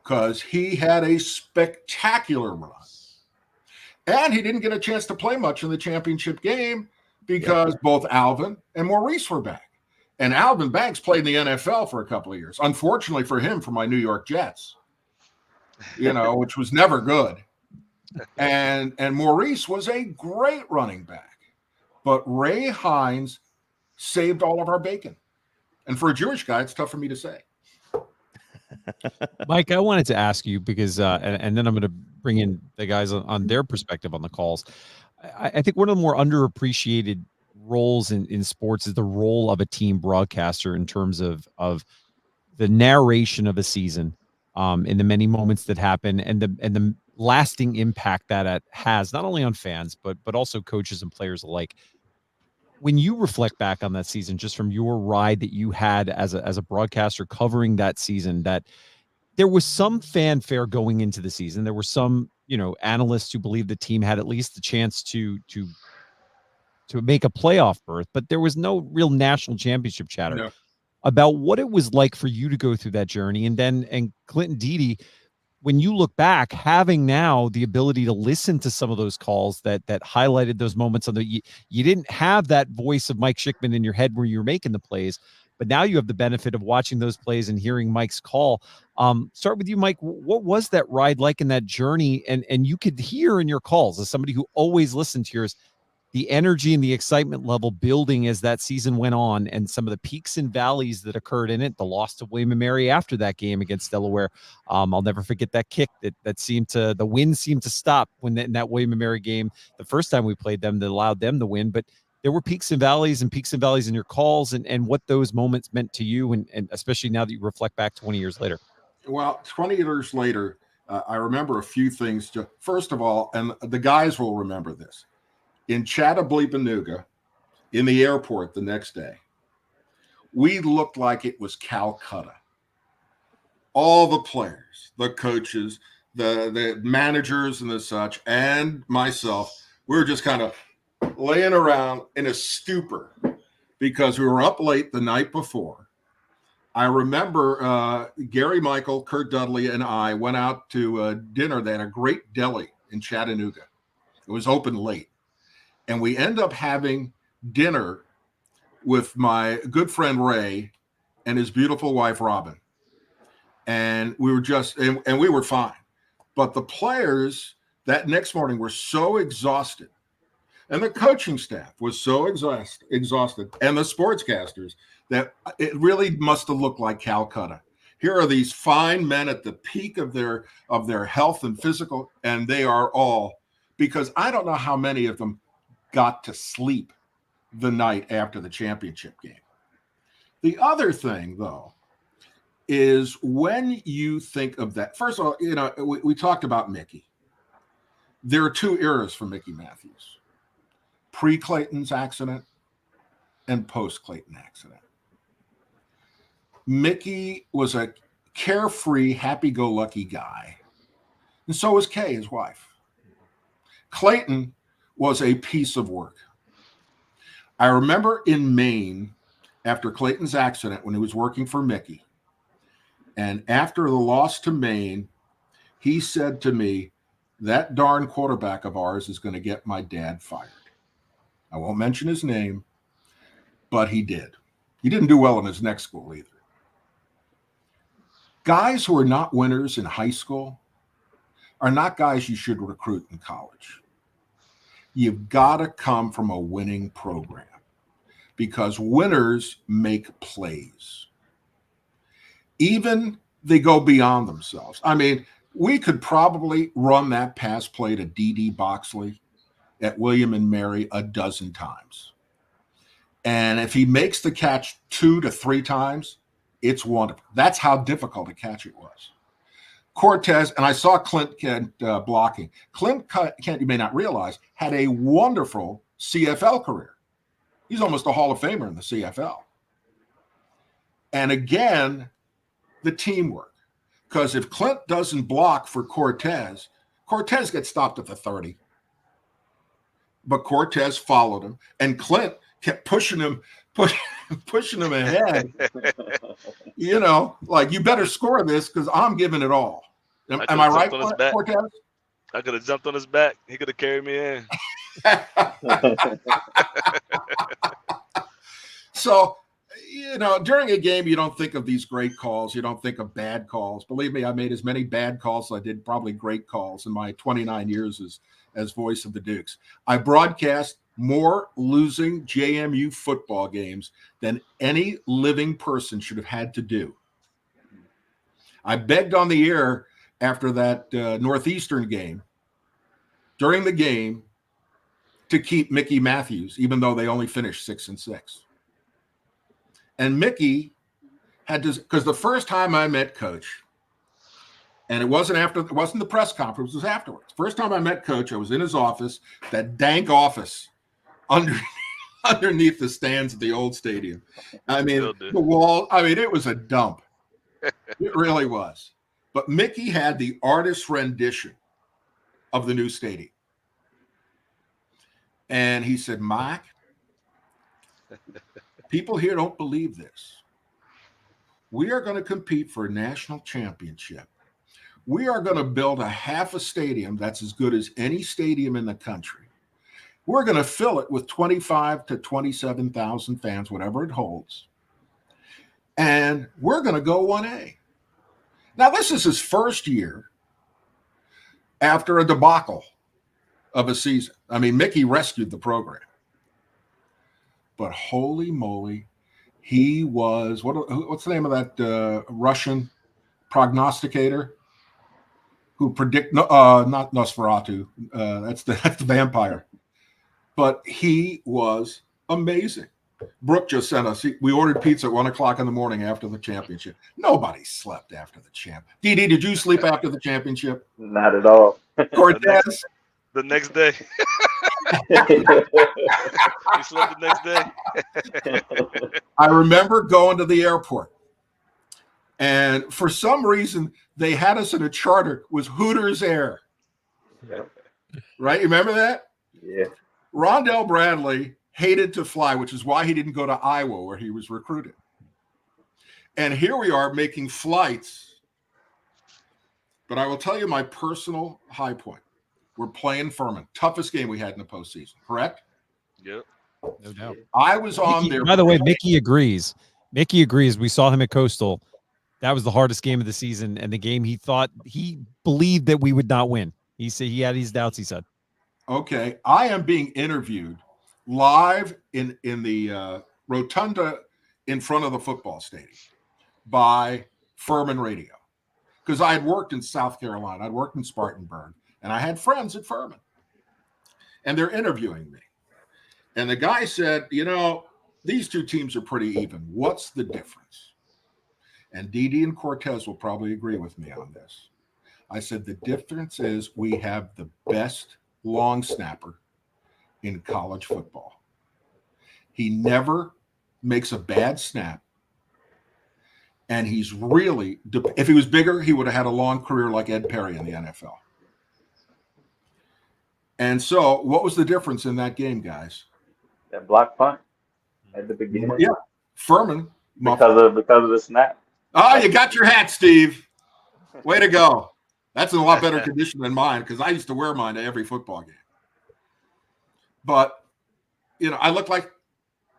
because he had a spectacular run. And he didn't get a chance to play much in the championship game because both Alvin and Maurice were back. And Alvin Banks played in the NFL for a couple of years. Unfortunately for him, for my New York Jets, which was never good. And Maurice was a great running back. But Ray Hines saved all of our bacon. And for a Jewish guy, it's tough for me to say. Mike, I wanted to ask you because, and then I'm going to bring in the guys on their perspective on the calls. I think one of the more underappreciated roles in sports is the role of a team broadcaster in terms of the narration of a season, in the many moments that happen, and the lasting impact that it has not only on fans but also coaches and players alike. When you reflect back on that season, just from your ride that you had as a broadcaster covering that season, that there was some fanfare going into the season. There were some, analysts who believed the team had at least the chance to make a playoff berth, but there was no real national championship chatter about what it was like for you to go through that journey. And Clinton Dede, when you look back, having now the ability to listen to some of those calls that highlighted those moments, you didn't have that voice of Mike Schikman in your head where you were making the plays, but now you have the benefit of watching those plays and hearing Mike's call. Start with you, Mike. What was that ride like in that journey? And you could hear in your calls, as somebody who always listened to yours, the energy and the excitement level building as that season went on, and some of the peaks and valleys that occurred in it. The loss to William and Mary after that game against Delaware. I'll never forget that kick that seemed to, the wind seemed to stop in that William and Mary game, the first time we played them, that allowed them to win. But there were peaks and valleys in your calls, and what those moments meant to you. And especially now that you reflect back 20 years later. Well, 20 years later, I remember a few things. First of all, and the guys will remember this, in Chattanooga, in the airport the next day, we looked like it was Calcutta. All the players, the coaches, the managers and the such, and myself, we were just kind of laying around in a stupor because we were up late the night before. I remember Gary Michael, Kurt Dudley, and I went out to dinner. They had a great deli in Chattanooga. It was open late. And we end up having dinner with my good friend Ray and his beautiful wife Robin, and we were just and we were fine. But the players that next morning were so exhausted, and the coaching staff was so exhausted, and the sportscasters, that it really must have looked like Calcutta. Here are these fine men at the peak of their health and physical, and they are all, because I don't know how many of them got to sleep the night after the championship game. The other thing, though, is when you think of that, first of all, you know, we talked about Mickey. There are two eras for Mickey Matthews: pre-Clayton's accident and post-Clayton accident. Mickey was a carefree, happy-go-lucky guy, and so was Kay, his wife. Clayton was a piece of work. I remember in Maine, after Clayton's accident, when he was working for Mickey, and after the loss to Maine, he said to me, "That darn quarterback of ours is going to get my dad fired." I won't mention his name, but he did. He didn't do well in his next school either. Guys who are not winners in high school are not guys you should recruit in college. You've got to come from a winning program, because winners make plays. Even they go beyond themselves. I mean, we could probably run that pass play to DD Boxley at William and Mary a dozen times. And if he makes the catch 2 to 3 times, it's wonderful. That's how difficult a catch it was. Cortez, and I saw Clint Kent blocking. Clint Kent, you may not realize, had a wonderful CFL career. He's almost a Hall of Famer in the CFL. And again, the teamwork. Because if Clint doesn't block for Cortez, Cortez gets stopped at the 30. But Cortez followed him, and Clint kept pushing him ahead. You know, like, you better score this because I'm giving it all. Am I right, Cortez? I could have jumped on his back. He could have carried me in. So, you know, during a game, you don't think of these great calls. You don't think of bad calls. Believe me, I made as many bad calls as I did probably great calls in my 29 years as voice of the Dukes. I broadcast more losing JMU football games than any living person should have had to do. I begged on the air after that Northeastern game, during the game, to keep Mickey Matthews, even though they only finished 6-6. And Mickey had to, because the first time I met Coach, and it wasn't the press conference, it was afterwards. First time I met Coach, I was in his office, that dank office underneath the stands at the old stadium. I mean, the wall, I mean, it was a dump. It really was. But Mickey had the artist's rendition of the new stadium. And he said, "Mike, people here don't believe this. We are going to compete for a national championship. We are going to build a half a stadium that's as good as any stadium in the country. We're going to fill it with 25 to 27,000 fans, whatever it holds. And we're going to go 1A. Now, this is his first year after a debacle of a season. I mean, Mickey rescued the program. But holy moly, he was, what's the name of that Russian prognosticator who not Nosferatu, that's the vampire. But he was amazing. Brooke just sent us, we ordered pizza at 1 o'clock in the morning after the championship. Nobody slept after the champ. DD, did you sleep after the championship? Not at all. Cortez? The next day. You slept the next day. I remember going to the airport, and for some reason, they had us in a charter. It was Hooters Air. Yeah. Right? You remember that? Yeah. Rondell Bradley hated to fly, which is why he didn't go to Iowa, where he was recruited. And here we are making flights. But I will tell you my personal high point. We're playing Furman. Toughest game we had in the postseason, correct? Yep. No doubt. I was on Mickey, there. by the way, Mickey agrees. Mickey agrees. We saw him at Coastal. That was the hardest game of the season, and the game he believed that we would not win. He said he had his doubts. He said, Okay, I am being interviewed live in the rotunda in front of the football stadium by Furman Radio, because I had worked in South Carolina. I'd worked in Spartanburg, and I had friends at Furman, and they're interviewing me. And the guy said, these two teams are pretty even. What's the difference? And DD and Cortez will probably agree with me on this. I said, the difference is we have the best long snapper in college football. He never makes a bad snap. And he's really, if he was bigger, he would have had a long career like Ed Perry in the NFL. And so what was the difference in that game, guys? That block punt at the beginning. Yeah, Furman. Because of the snap. Oh, you got your hat, Steve. Way to go. That's in a lot better condition than mine, because I used to wear mine to every football game. But, I looked like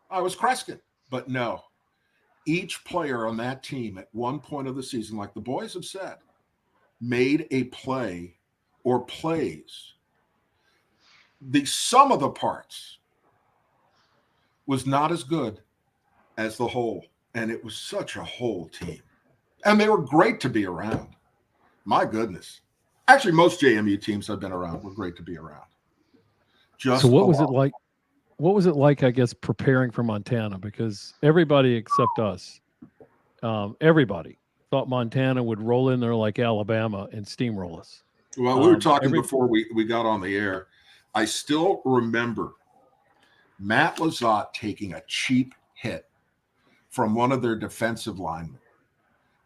I was Kreskin. But no. Each player on that team at one point of the season, like the boys have said, made a play or plays. The sum of the parts was not as good as the whole. And it was such a whole team. And they were great to be around. My goodness. Actually, most JMU teams I've been around were great to be around. So what was it like? What was it like, I guess, preparing for Montana? Because everybody except us, everybody thought Montana would roll in there like Alabama and steamroll us. Well, we were talking before we got on the air. I still remember Matt Lizotte taking a cheap hit from one of their defensive linemen.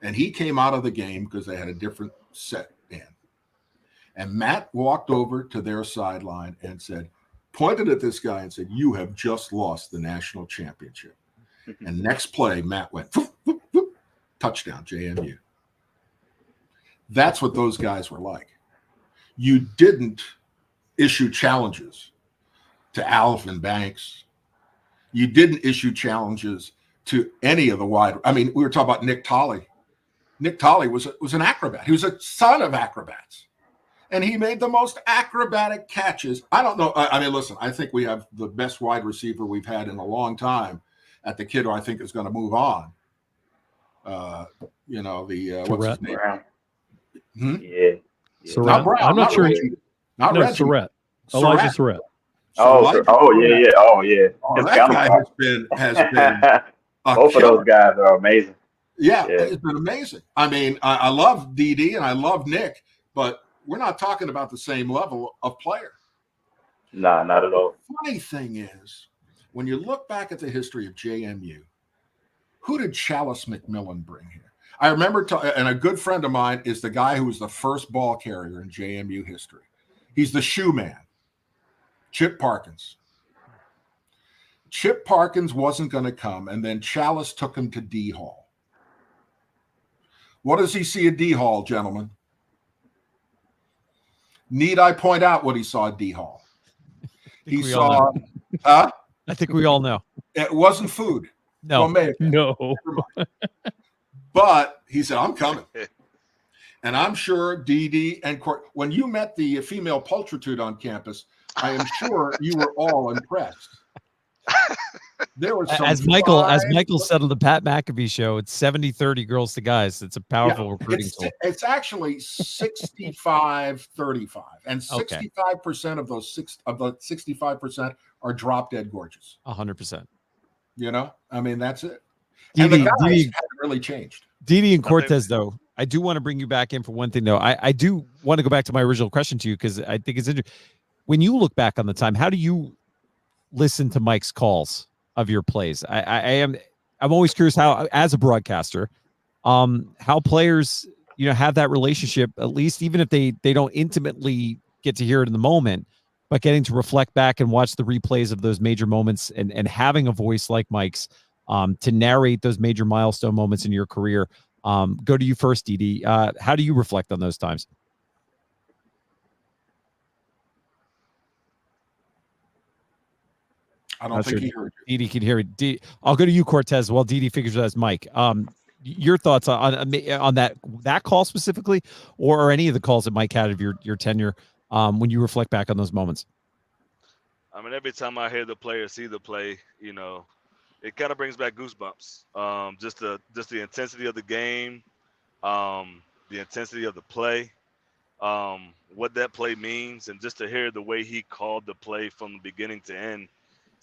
And he came out of the game because they had a different set in. And Matt walked over to their sideline and pointed at this guy and said, "You have just lost the national championship." And next play, Matt went, "Whoop, whoop, whoop," touchdown, JMU. That's what those guys were like. You didn't issue challenges to Alvin Banks. You didn't issue challenges to any of the wide. I mean, we were talking about Nick Tolley. Nick Tolley was an acrobat. He was a son of acrobats. And he made the most acrobatic catches. I don't know. I mean, listen, I think we have the best wide receiver we've had in a long time at the kid who I think is going to move on. What's his name? Brown. Yeah. Surratt. Not Brown. I'm not sure. Not Reggie. Surratt. Elijah Surratt. Oh, yeah. That guy has been both of those guys are amazing. Yeah, it's been amazing. I mean, I love DD and I love Nick, but we're not talking about the same level of player. Nah, not at all. Funny thing is, when you look back at the history of JMU, who did Chalice McMillan bring here? I remember, and a good friend of mine is the guy who was the first ball carrier in JMU history. He's the shoe man, Chip Parkins. Chip Parkins wasn't going to come, and then Chalice took him to D Hall. What does he see at D Hall, gentlemen? Need I point out what he saw at D Hall? He saw, I think we all know. It wasn't food. No, no. But he said, "I'm coming." And I'm sure DD and when you met the female pulchritude on campus, I am sure you were all impressed. There was some as Michael said on the Pat McAfee show, it's 70-30 girls to guys. It's a powerful recruiting tool. It's actually 65-35, and 65% of those 65% are drop dead gorgeous. 100%. I mean, that's it. DD, and the guys haven't really changed. DD and Cortez, though, I do want to bring you back in for one thing, though. I do want to go back to my original question to you because I think it's interesting. When you look back on the time, how do you listen to Mike's calls of your plays? I'm always curious how, as a broadcaster, how players have that relationship, at least even if they don't intimately get to hear it in the moment, but getting to reflect back and watch the replays of those major moments and having a voice like Mike's to narrate those major milestone moments in your career. Go to you first, DD. How do you reflect on those times? I don't think he heard you. DD can hear it. I'll go to you, Cortez, while DD figures out his mic. Your thoughts on that call specifically, or any of the calls that Mike had of your tenure when you reflect back on those moments? I mean, every time I hear the play or see the play, it kind of brings back goosebumps. Just the intensity of the game, the intensity of the play, what that play means, and just to hear the way he called the play from the beginning to end.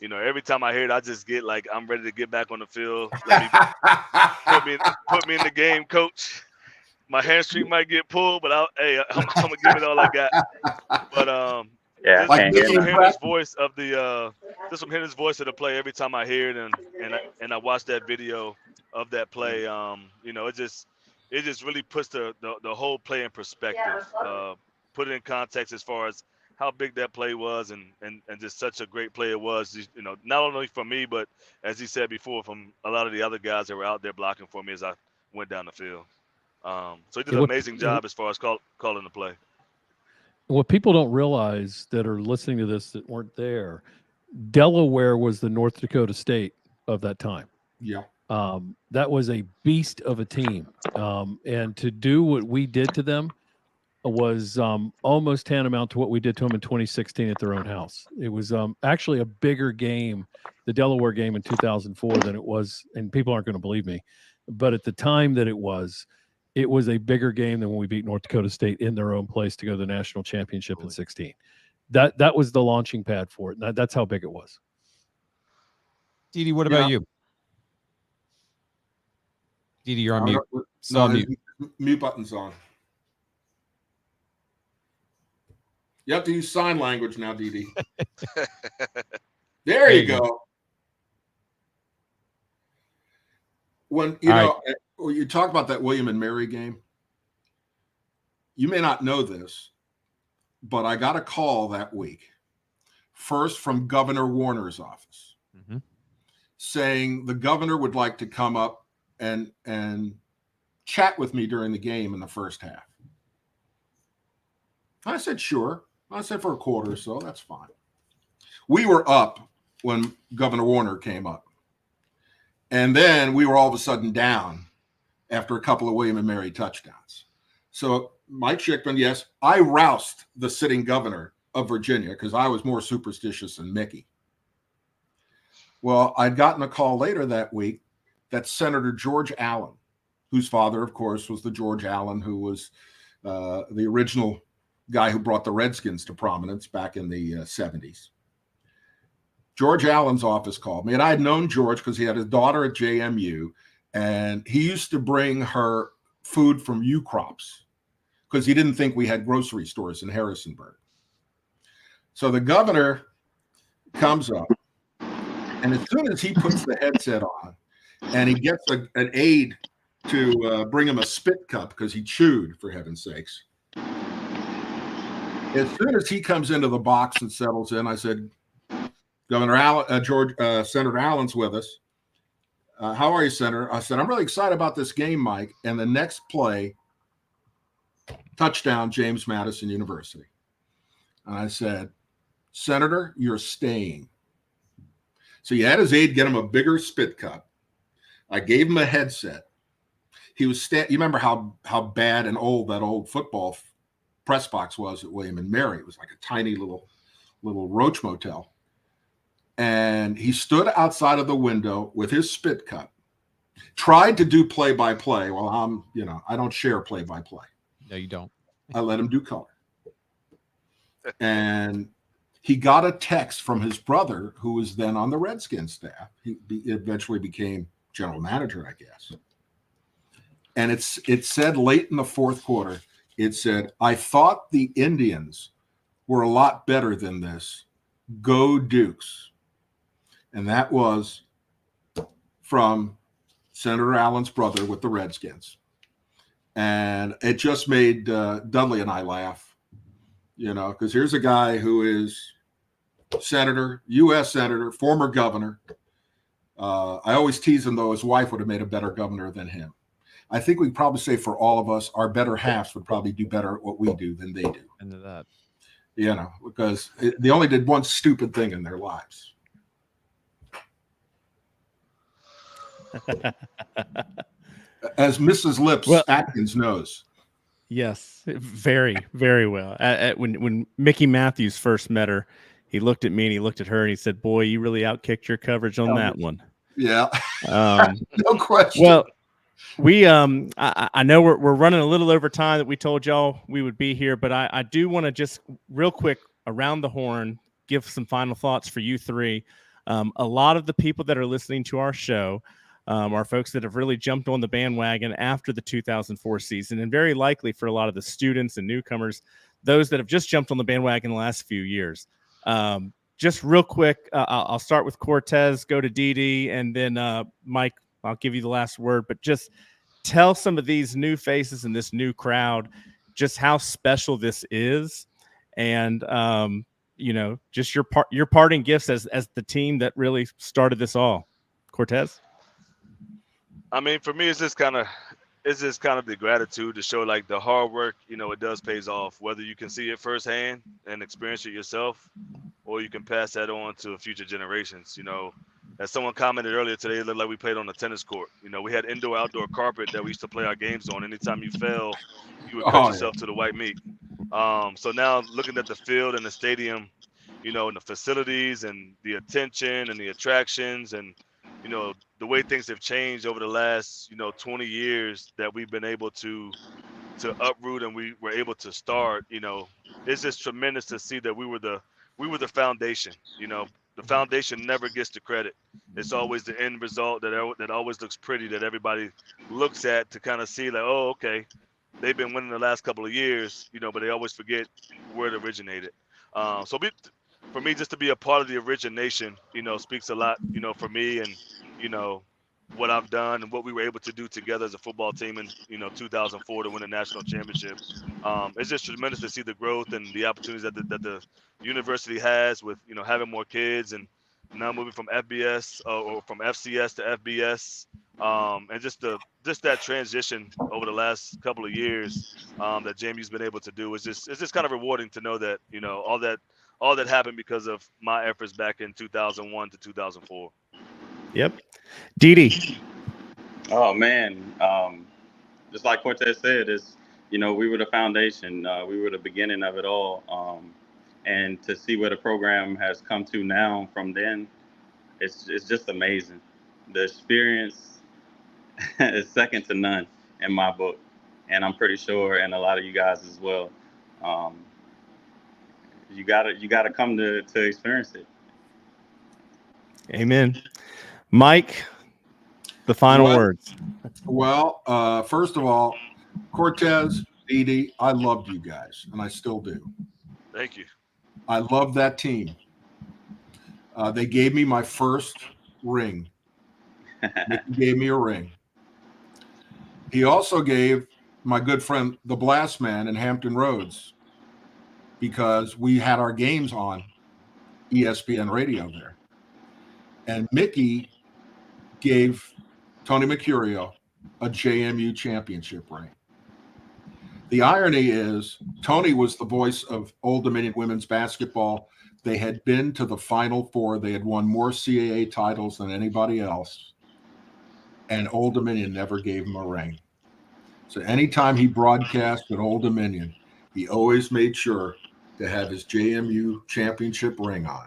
Every time I hear it, I just get like, I'm ready to get back on the field. Put me in the game, coach. My hamstring might get pulled, but I'm gonna give it all I got. But Yeah, just from hearing his voice of the play every time I hear it, and I watch that video of that play, it just really puts the whole play in perspective. Put it in context as far as how big that play was, and just such a great play it was. Not only for me, but as he said before, from a lot of the other guys that were out there blocking for me as I went down the field. So he did an amazing job as far as calling the play. What people don't realize that are listening to this that weren't there, Delaware was the North Dakota State of that time. Yeah. That was a beast of a team. And to do what we did to them was almost tantamount to what we did to them in 2016 at their own house. It was actually a bigger game, the Delaware game in 2004, than it was, and people aren't going to believe me, but at the time that it was a bigger game than when we beat North Dakota State in their own place to go to the national championship in 16. That was the launching pad for it. That's how big it was. DD, what about you? DD, you're on mute. No, mute button's on. You have to use sign language now, DD. There you go. When you talk about that William and Mary game, you may not know this, but I got a call that week, first from Governor Warner's office, saying the governor would like to come up and chat with me during the game in the first half. I said, sure. I said, for a quarter or so, that's fine. We were up when Governor Warner came up. And then we were all of a sudden down after a couple of William and Mary touchdowns. So Mike Schikman, yes, I roused the sitting governor of Virginia because I was more superstitious than Mickey. Well, I'd gotten a call later that week that Senator George Allen, whose father, of course, was the George Allen who was the original guy who brought the Redskins to prominence back in the 70s. George Allen's office called me, and I had known George because he had his daughter at JMU, and he used to bring her food from U-Crops because he didn't think we had grocery stores in Harrisonburg. So the governor comes up, and as soon as he puts the headset on and he gets an aide to bring him a spit cup because he chewed, for heaven's sakes, as soon as he comes into the box and settles in, I said, Governor Allen, Senator Allen's with us. How are you, Senator? I said, I'm really excited about this game, Mike. And the next play, touchdown, James Madison University. And I said, Senator, you're staying. So he had his aide get him a bigger spit cup. I gave him a headset. He was you remember how bad and old that old football press box was at William and Mary. It was like a tiny little roach motel. And he stood outside of the window with his spit cup, tried to do play-by-play. Well, I don't share play-by-play. No, you don't. I let him do color. And he got a text from his brother, who was then on the Redskins staff. He eventually became general manager, I guess. And it said late in the fourth quarter, it said, I thought the Indians were a lot better than this. Go Dukes. And that was from Senator Allen's brother with the Redskins. And it just made Dudley and I laugh, because here's a guy who is senator, U.S. senator, former governor. I always tease him, though, his wife would have made a better governor than him. I think we'd probably say for all of us, our better halves would probably do better at what we do than they do. Into that. Because they only did one stupid thing in their lives. As Mrs. Lips Atkins knows. Yes, very, very well. When Mickey Matthews first met her, he looked at me and he looked at her and he said, "Boy, you really outkicked your coverage on that one." Yeah, no question. Well, we I know we're running a little over time that we told y'all we would be here, but I do want to just real quick around the horn give some final thoughts for you three. A lot of the people that are listening to our show are folks that have really jumped on the bandwagon after the 2004 season, and very likely for a lot of the students and newcomers, those that have just jumped on the bandwagon the last few years. Just real quick, I'll start with Cortez, go to DD, and then Mike, I'll give you the last word, but just tell some of these new faces and this new crowd just how special this is, and just your parting gifts as the team that really started this all. Cortez? I mean, for me, it's just kind of the gratitude to show like the hard work, it does pays off, whether you can see it firsthand and experience it yourself, or you can pass that on to future generations. As someone commented earlier today, it looked like we played on a tennis court. We had indoor-outdoor carpet that we used to play our games on. Anytime you fell, you would cut yourself to the white meat. So now looking at the field and the stadium, and the facilities and the attention and the attractions and, the way things have changed over the last, 20 years that we've been able to uproot and we were able to start, it's just tremendous to see that we were the foundation. The foundation never gets the credit. It's always the end result that always looks pretty, that everybody looks at to kind of see like, oh, okay, they've been winning the last couple of years, but they always forget where it originated. For me, just to be a part of the origination, speaks a lot, for me and, what I've done and what we were able to do together as a football team in, 2004 to win a national championship. It's just tremendous to see the growth and the opportunities that the university has with, having more kids and now moving from FBS or from FCS to FBS. And just that transition over the last couple of years that JMU's been able to do is just kind of rewarding to know that, all that happened because of my efforts back in 2001 to 2004. Yep. DD. Oh man, just like Cortez said, we were the foundation. We were the beginning of it all. And to see where the program has come to now from then, it's just amazing. The experience is second to none in my book, and I'm pretty sure, and a lot of you guys as well. You gotta come to experience it. Amen. Mike, the final words. Well, first of all, Cortez, DD, I loved you guys, and I still do. Thank you. I love that team. They gave me my first ring. Mickey gave me a ring. He also gave my good friend, the Blast Man in Hampton Roads, because we had our games on ESPN radio there. And Mickey gave Tony Mercurio a JMU championship ring. The irony is Tony was the voice of Old Dominion women's basketball. They had been to the Final Four. They had won more CAA titles than anybody else. And Old Dominion never gave him a ring. So anytime he broadcast at Old Dominion, he always made sure to have his JMU championship ring on.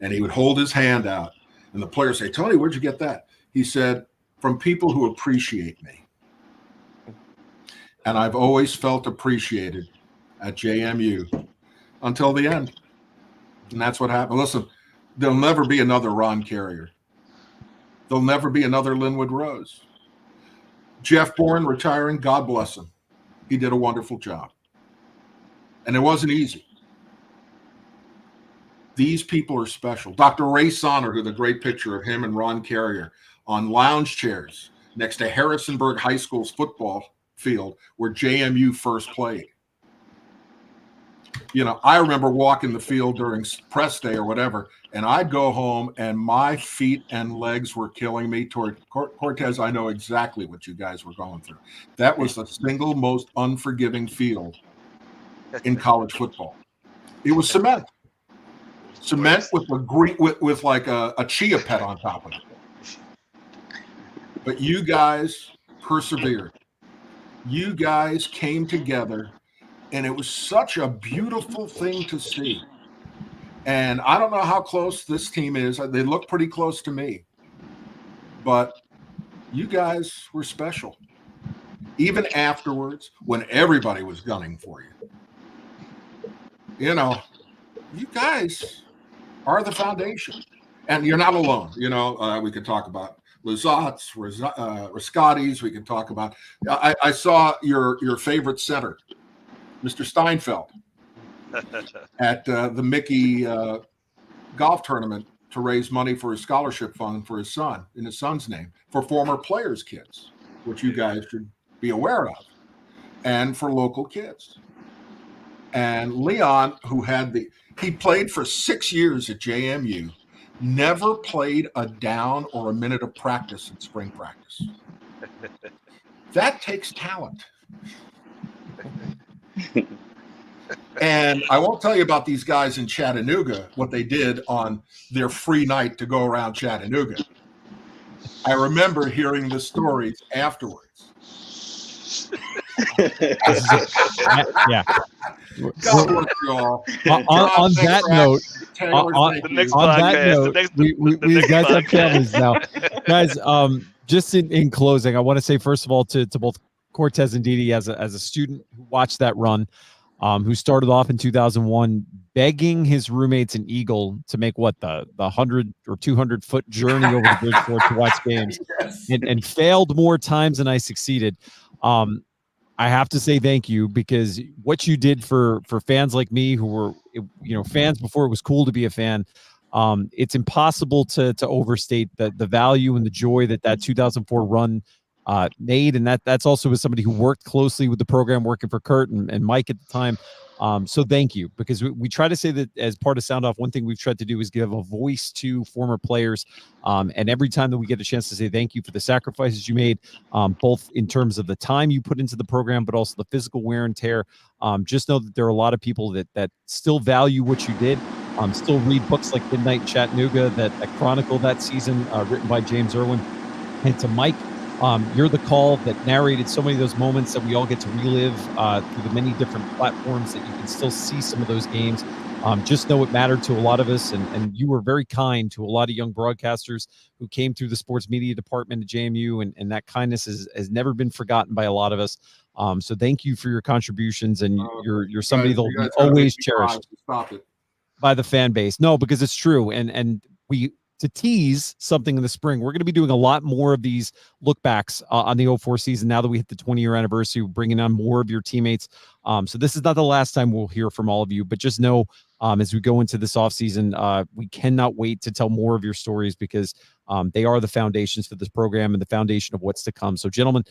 And he would hold his hand out. And the players say, Tony, where'd you get that? He said, from people who appreciate me. And I've always felt appreciated at JMU until the end. And that's what happened. Listen, there'll never be another Ron Carrier. There'll never be another Linwood Rose. Jeff Bourne retiring, God bless him. He did a wonderful job. And it wasn't easy. These people are special. Dr. Ray Sonner did a great picture of him and Ron Carrier on lounge chairs next to Harrisonburg High School's football field where JMU first played. I remember walking the field during press day or whatever, and I'd go home and my feet and legs were killing me. Cortez, I know exactly what you guys were going through. That was the single most unforgiving field in college football. It was cement. Cement with like a chia pet on top of it. but you guys persevered. You guys came together, and it was such a beautiful thing to see. And I don't know how close this team is. They look pretty close to me. But you guys were special. Even afterwards, when everybody was gunning for you. You know, you guys are the foundation. And you're not alone. You know, we could talk about Lazats, Rascottis. We could talk about I saw your favorite center, Mr. Steinfeld, at the Mickey golf tournament to raise money for a scholarship fund for his son, in his son's name, for former players' kids, which you guys should be aware of, and for local kids. And Leon, who he played for 6 years at JMU, never played a down or a minute of practice in spring practice. That takes talent. And I won't tell you about these guys in Chattanooga, what they did on their free night to go around Chattanooga. I remember hearing the stories afterwards. Yeah. God bless you all. On that note, Taylor, on that note, we guys have families now. Guys, just in closing, I want to say, first of all, to both Cortez and DD, as a student who watched that run, who started off in 2001 begging his roommates in Eagle to make the 100 or 200 foot journey over to Bridgeport to watch games, yes. and failed more times than I succeeded. I have to say thank you, because what you did for fans like me who were, fans before it was cool to be a fan, it's impossible to overstate the value and the joy that 2004 run made. And that's also as somebody who worked closely with the program, working for Kurt and Mike at the time. So thank you, because we try to say that as part of Sound Off, one thing we've tried to do is give a voice to former players. And every time that we get a chance to say thank you for the sacrifices you made, both in terms of the time you put into the program, but also the physical wear and tear, just know that there are a lot of people that still value what you did, still read books like Midnight in Chattanooga that chronicle that season, written by James Irwin. And to Mike, you're the call that narrated so many of those moments that we all get to relive through the many different platforms, that you can still see some of those games. Just know it mattered to a lot of us, and you were very kind to a lot of young broadcasters who came through the sports media department at JMU, and that kindness has never been forgotten by a lot of us. So thank you for your contributions, and you're somebody that'll be always cherished by the fan base. No, because it's true, and to tease something in the spring, we're going to be doing a lot more of these look backs on the 04 season now that we hit the 20-year anniversary, bringing on more of your teammates. So this is not the last time we'll hear from all of you, but just know as we go into this offseason, we cannot wait to tell more of your stories, because they are the foundations for this program and the foundation of what's to come. So gentlemen,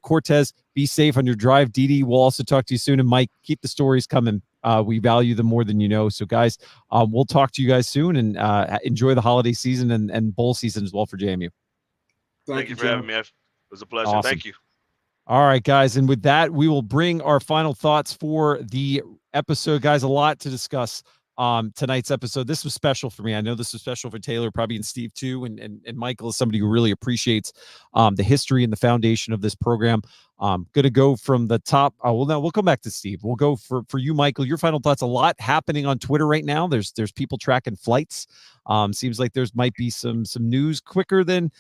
Cortez, be safe on your drive. DD, we'll also talk to you soon. And Mike, keep the stories coming. We value them more than you know. So guys, we'll talk to you guys soon, and enjoy the holiday season and bowl season as well for JMU. Thank you for having me. It was a pleasure. Awesome. Thank you. All right, guys. And with that, we will bring our final thoughts for the episode. Guys, a lot to discuss tonight's episode. This was special for me. I know this was special for Taylor, probably, and Steve too. And Michael is somebody who really appreciates the history and the foundation of this program. Going to go from the top. Well, now we'll come back to Steve. We'll go for you, Michael. Your final thoughts. A lot happening on Twitter right now. There's people tracking flights. Seems like might be some news quicker than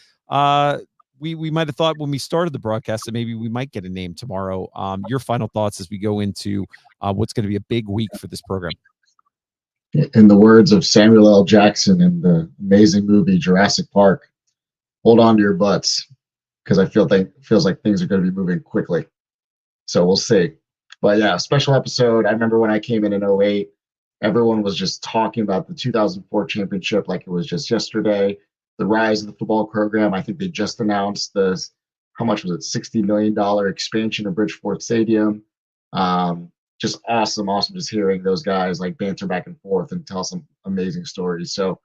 we might have thought when we started the broadcast, that maybe we might get a name tomorrow. Your final thoughts as we go into what's going to be a big week for this program. In the words of Samuel L. Jackson in the amazing movie Jurassic Park, hold on to your butts, because I feels like things are going to be moving quickly. So we'll see. But yeah, special episode. I remember when I came in 2008, everyone was just talking about the 2004 championship like it was just yesterday. The rise of the football program. I think they just announced how much was it? $60 million expansion of Bridgeport Stadium. Just awesome just hearing those guys like banter back and forth and tell some amazing stories. So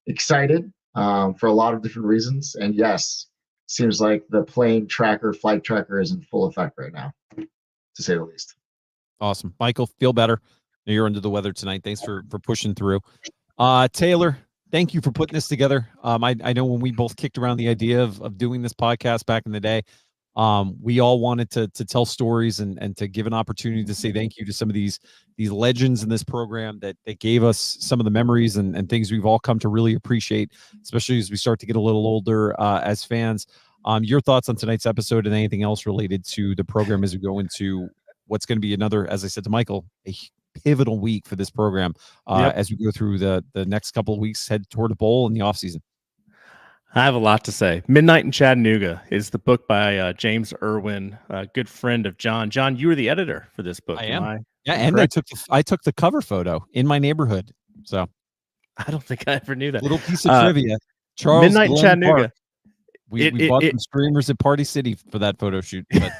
excited for a lot of different reasons. And yes, seems like the flight tracker is in full effect right now, to say the least. Awesome. Michael, feel better. You're under the weather tonight. Thanks for pushing through. Taylor, thank you for putting this together. I know when we both kicked around the idea of doing this podcast back in the day, we all wanted to tell stories and to give an opportunity to say thank you to some of these legends in this program that gave us some of the memories and things we've all come to really appreciate, especially as we start to get a little older as fans. Your thoughts on tonight's episode and anything else related to the program as we go into what's going to be another, as I said to Michael, a pivotal week for this program as we go through the next couple of weeks, head toward a bowl in the offseason. I have a lot to say. Midnight in Chattanooga is the book by James Irwin, a good friend of John. John, you were the editor for this book. I am. Yeah, and I took the cover photo in my neighborhood. So I don't think I ever knew that. Little piece of trivia. Charles Midnight in Chattanooga. Park. We bought some streamers at Party City for that photo shoot. But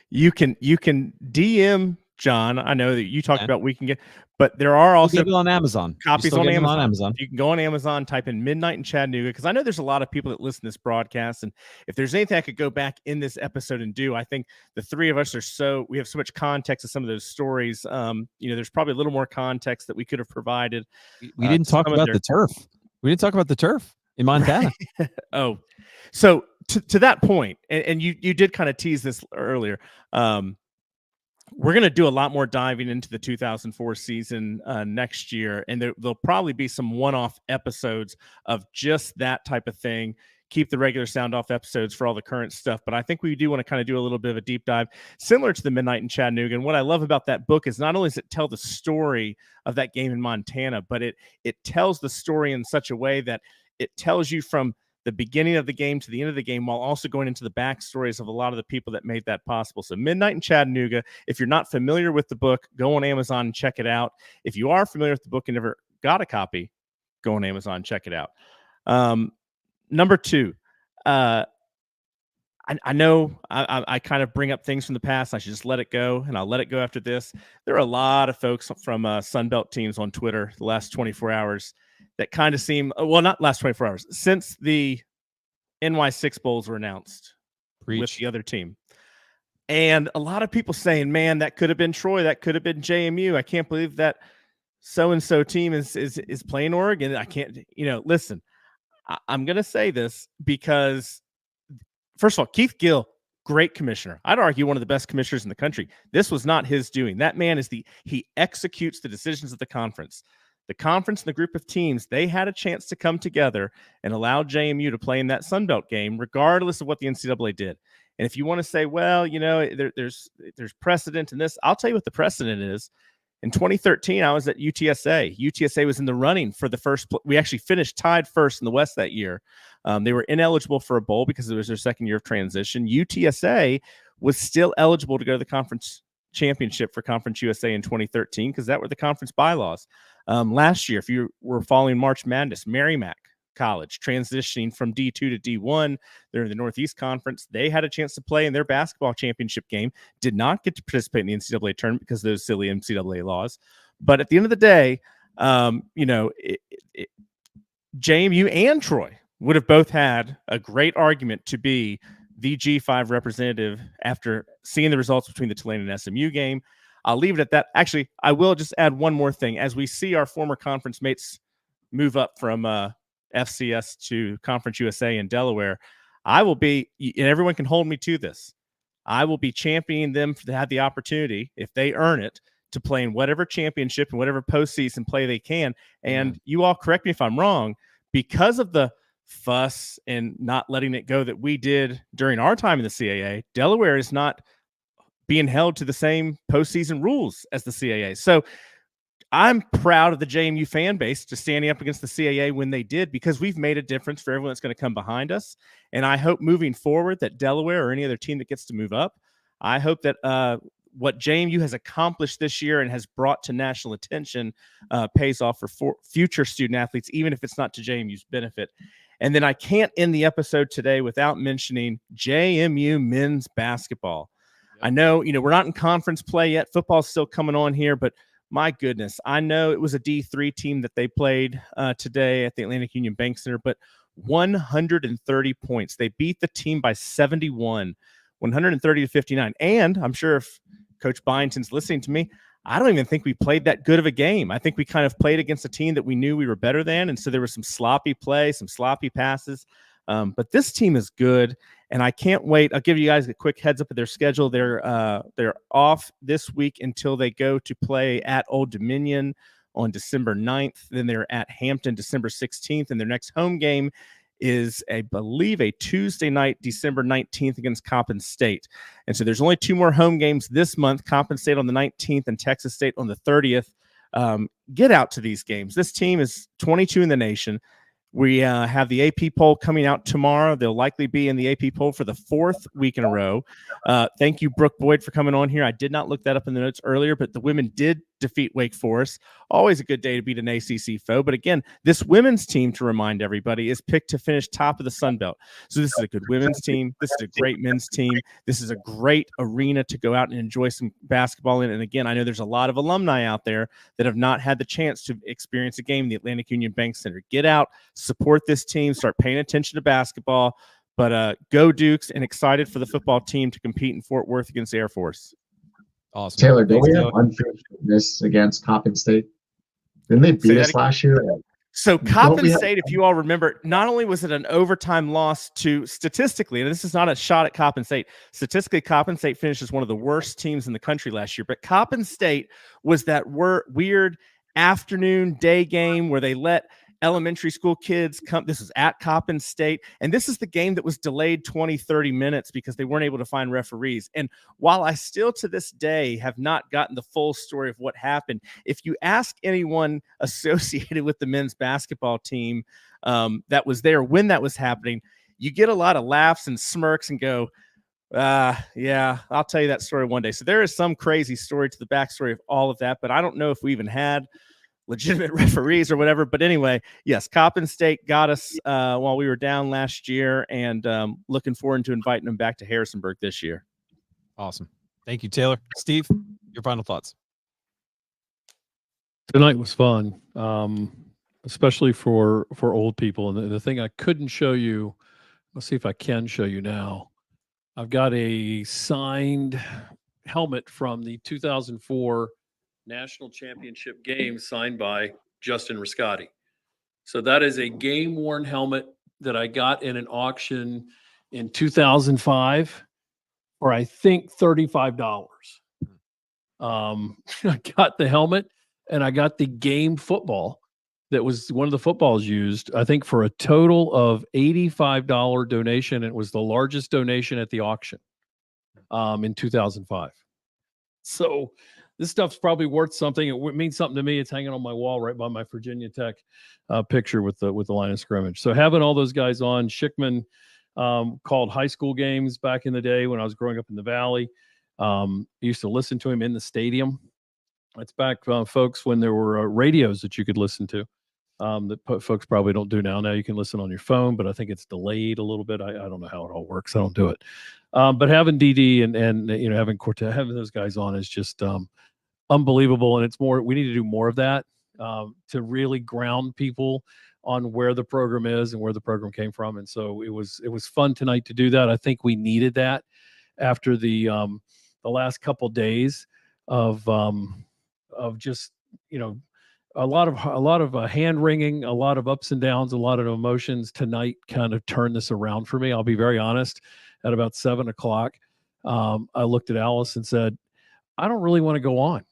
you can DM John. I know that you talked about we can get, but there are also on Amazon. Copies on Amazon. You can go on Amazon, type in Midnight in Chattanooga, because I know there's a lot of people that listen to this broadcast, and if there's anything I could go back in this episode and do, I think the three of us we have so much context of some of those stories. There's probably a little more context that we could have provided. We didn't talk about the turf. We didn't talk about the turf in Montana. Oh, so to that point, and you did kind of tease this earlier. We're going to do a lot more diving into the 2004 season next year, and there'll probably be some one-off episodes of just that type of thing. Keep the regular Sound Off episodes for all the current stuff, but I think we do want to kind of do a little bit of a deep dive, similar to the Midnight in Chattanooga. And what I love about that book is not only does it tell the story of that game in Montana, but it tells the story in such a way that it tells you from the beginning of the game to the end of the game, while also going into the backstories of a lot of the people that made that possible. So Midnight in Chattanooga, if you're not familiar with the book, go on Amazon and check it out. If you are familiar with the book and never got a copy, go on Amazon and check it out. Number two, I know I kind of bring up things from the past. I should just let it go, and I'll let it go after this. There are a lot of folks from Sunbelt teams on Twitter the last 24 hours that kind of seem, well, not last 24 hours, since the NY6 Bowls were announced with the other team. And a lot of people saying, man, that could have been Troy. That could have been JMU. I can't believe that so-and-so team is playing Oregon. I can't, listen, I'm going to say this because, first of all, Keith Gill, great commissioner. I'd argue one of the best commissioners in the country. This was not his doing. That man he executes the decisions of the conference. The conference and the group of teams, they had a chance to come together and allow JMU to play in that Sun Belt game, regardless of what the NCAA did. And if you want to say, well, there's precedent in this, I'll tell you what the precedent is. In 2013, I was at UTSA. UTSA was in the running for the first. We actually finished tied first in the West that year. They were ineligible for a bowl because it was their second year of transition. UTSA was still eligible to go to the conference championship for Conference USA in 2013 because that were the conference bylaws. Last year, if you were following March Madness, Merrimack College transitioning from D2 to D1, they're in the Northeast Conference. They had a chance to play in their basketball championship game, did not get to participate in the NCAA tournament because of those silly NCAA laws. But at the end of the day, JMU and Troy would have both had a great argument to be the G5 representative after seeing the results between the Tulane and SMU game. I'll leave it at that. Actually, I will just add one more thing. As we see our former conference mates move up from FCS to Conference USA in Delaware, I will be, and everyone can hold me to this, I will be championing them to have the opportunity, if they earn it, to play in whatever championship and whatever postseason play they can. And you all correct me if I'm wrong, because of the fuss and not letting it go that we did during our time in the CAA, Delaware is not being held to the same postseason rules as the CAA. So I'm proud of the JMU fan base to standing up against the CAA when they did, because we've made a difference for everyone that's going to come behind us. And I hope moving forward that Delaware or any other team that gets to move up, I hope that what JMU has accomplished this year and has brought to national attention pays off for future student athletes, even if it's not to JMU's benefit. And then I can't end the episode today without mentioning JMU men's basketball. I know, we're not in conference play yet. Football's still coming on here, but my goodness, I know it was a D3 team that they played today at the Atlantic Union Bank Center, but 130 points. They beat the team by 71, 130 to 59. And I'm sure if Coach Byington's listening to me, I don't even think we played that good of a game. I think we kind of played against a team that we knew we were better than. And so there was some sloppy play, some sloppy passes. But this team is good, and I can't wait. I'll give you guys a quick heads up of their schedule. They're off this week until they go to play at Old Dominion on December 9th. Then they're at Hampton December 16th, and their next home game is, I believe, a Tuesday night, December 19th against Coppin State. And so there's only 2 more home games this month, Coppin State on the 19th and Texas State on the 30th. Get out to these games. This team is 22 in the nation. We have the AP poll coming out tomorrow. They'll likely be in the AP poll for the 4th week in a row. Thank you, Brooke Boyd, for coming on here. I did not look that up in the notes earlier, but the women did defeat Wake Forest. Always a good day to beat an ACC foe. But again, this women's team, to remind everybody, is picked to finish top of the Sun Belt. So this is a good women's team. This is a great men's team. This is a great arena to go out and enjoy some basketball in. And again, I know there's a lot of alumni out there that have not had the chance to experience a game in the Atlantic Union Bank Center. Get out, support this team, start paying attention to basketball. But go Dukes, and excited for the football team to compete in Fort Worth against Airforce. Awesome. Taylor, don't we have unfinished business against Coppin State? Didn't they beat us last year? So Coppin State, if you all remember, not only was it an overtime loss to, statistically, and this is not a shot at Coppin State, statistically, Coppin State finished as one of the worst teams in the country last year, but Coppin State was that weird afternoon day game where they let elementary school kids come. This is at Coppin State, and this is the game that was delayed 20-30 minutes because they weren't able to find referees. And while I still to this day have not gotten the full story of what happened, if you ask anyone associated with the men's basketball team that was there when that was happening, you get a lot of laughs and smirks and go, yeah, I'll tell you that story one day. So there is some crazy story to the backstory of all of that, but I don't know if we even had legitimate referees or whatever. But anyway, yes, Coppin State got us while we were down last year, and looking forward to inviting them back to Harrisonburg this year. Awesome. Thank you, Taylor. Steve, your final thoughts. Tonight was fun, especially for old people. And the thing I couldn't show you, let's see if I can show you now. I've got a signed helmet from the 2004 National Championship game signed by Justin Riscotti. So that is a game-worn helmet that I got in an auction in 2005 for, I think, $35. I got the helmet and I got the game football that was one of the footballs used, I think, for a total of $85 donation. It was the largest donation at the auction in 2005. So this stuff's probably worth something. It means something to me. It's hanging on my wall right by my Virginia Tech picture with the line of scrimmage. So having all those guys on, Schikman called high school games back in the day when I was growing up in the Valley. I used to listen to him in the stadium. It's back, folks, when there were radios that you could listen to that folks probably don't do now. Now you can listen on your phone, but I think it's delayed a little bit. I don't know how it all works. I don't do it. But having DD and you know, having Cortez, having those guys on is just unbelievable. And it's more, we need to do more of that to really ground people on where the program is and where the program came from. And so it was fun tonight to do that. I think we needed that after the last couple days of just, you know, a lot of hand wringing, a lot of ups and downs, a lot of emotions. Tonight kind of turned this around for me. I'll be very honest. At about 7 o'clock, I looked at Alice and said, I don't really want to go on.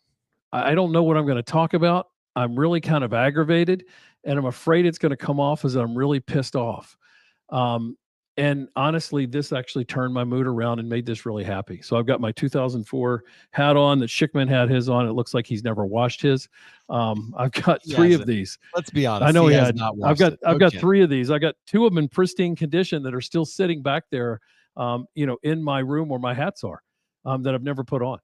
I don't know what I'm going to talk about. I'm really kind of aggravated, and I'm afraid it's going to come off as I'm really pissed off. And honestly, this actually turned my mood around and made this really happy. So I've got my 2004 hat on that Schikman had his on. It looks like he's never washed his. I've got three of these. Let's be honest. I know he had. Not I've got 3 of these. I got 2 of them in pristine condition that are still sitting back there, you know, in my room where my hats are, that I've never put on.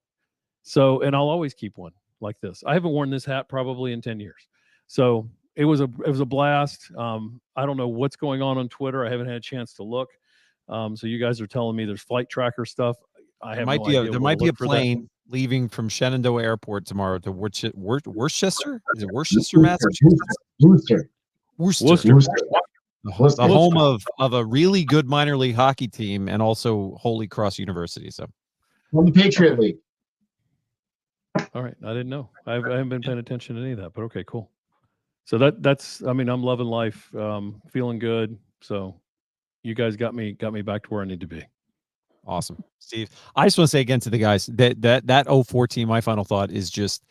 So, and I'll always keep one like this. I haven't worn this hat probably in 10 years. So it was a blast. I don't know what's going on Twitter. I haven't had a chance to look. So you guys are telling me there's flight tracker stuff. There might be a plane leaving from Shenandoah Airport tomorrow to Worcester. Is it Worcester, Massachusetts? Worcester. The home of a really good minor league hockey team and also Holy Cross University. So on the Patriot League. All right. I didn't know. I haven't been paying attention to any of that, but okay, cool. So that's, I mean, I'm loving life, feeling good. So you guys got me back to where I need to be. Awesome. Steve, I just want to say again to the guys that 04 team, my final thought is just,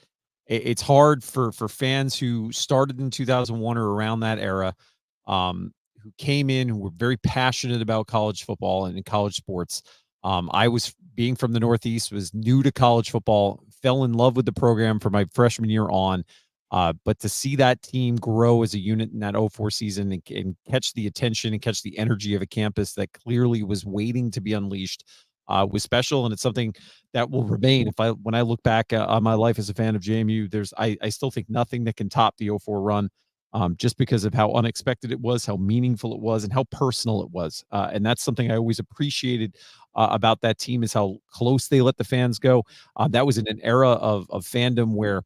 it's hard for fans who started in 2001 or around that era, who came in, who were very passionate about college football and in college sports. I was, being from the Northeast, was new to college football, fell in love with the program from my freshman year on. But to see that team grow as a unit in that 04 season and catch the attention and catch the energy of a campus that clearly was waiting to be unleashed was special. And it's something that will remain. When I look back on my life as a fan of JMU, I still think nothing that can top the 04 run, just because of how unexpected it was, how meaningful it was, and how personal it was. And that's something I always appreciated about that team, is how close they let the fans go. That was in an era of fandom where,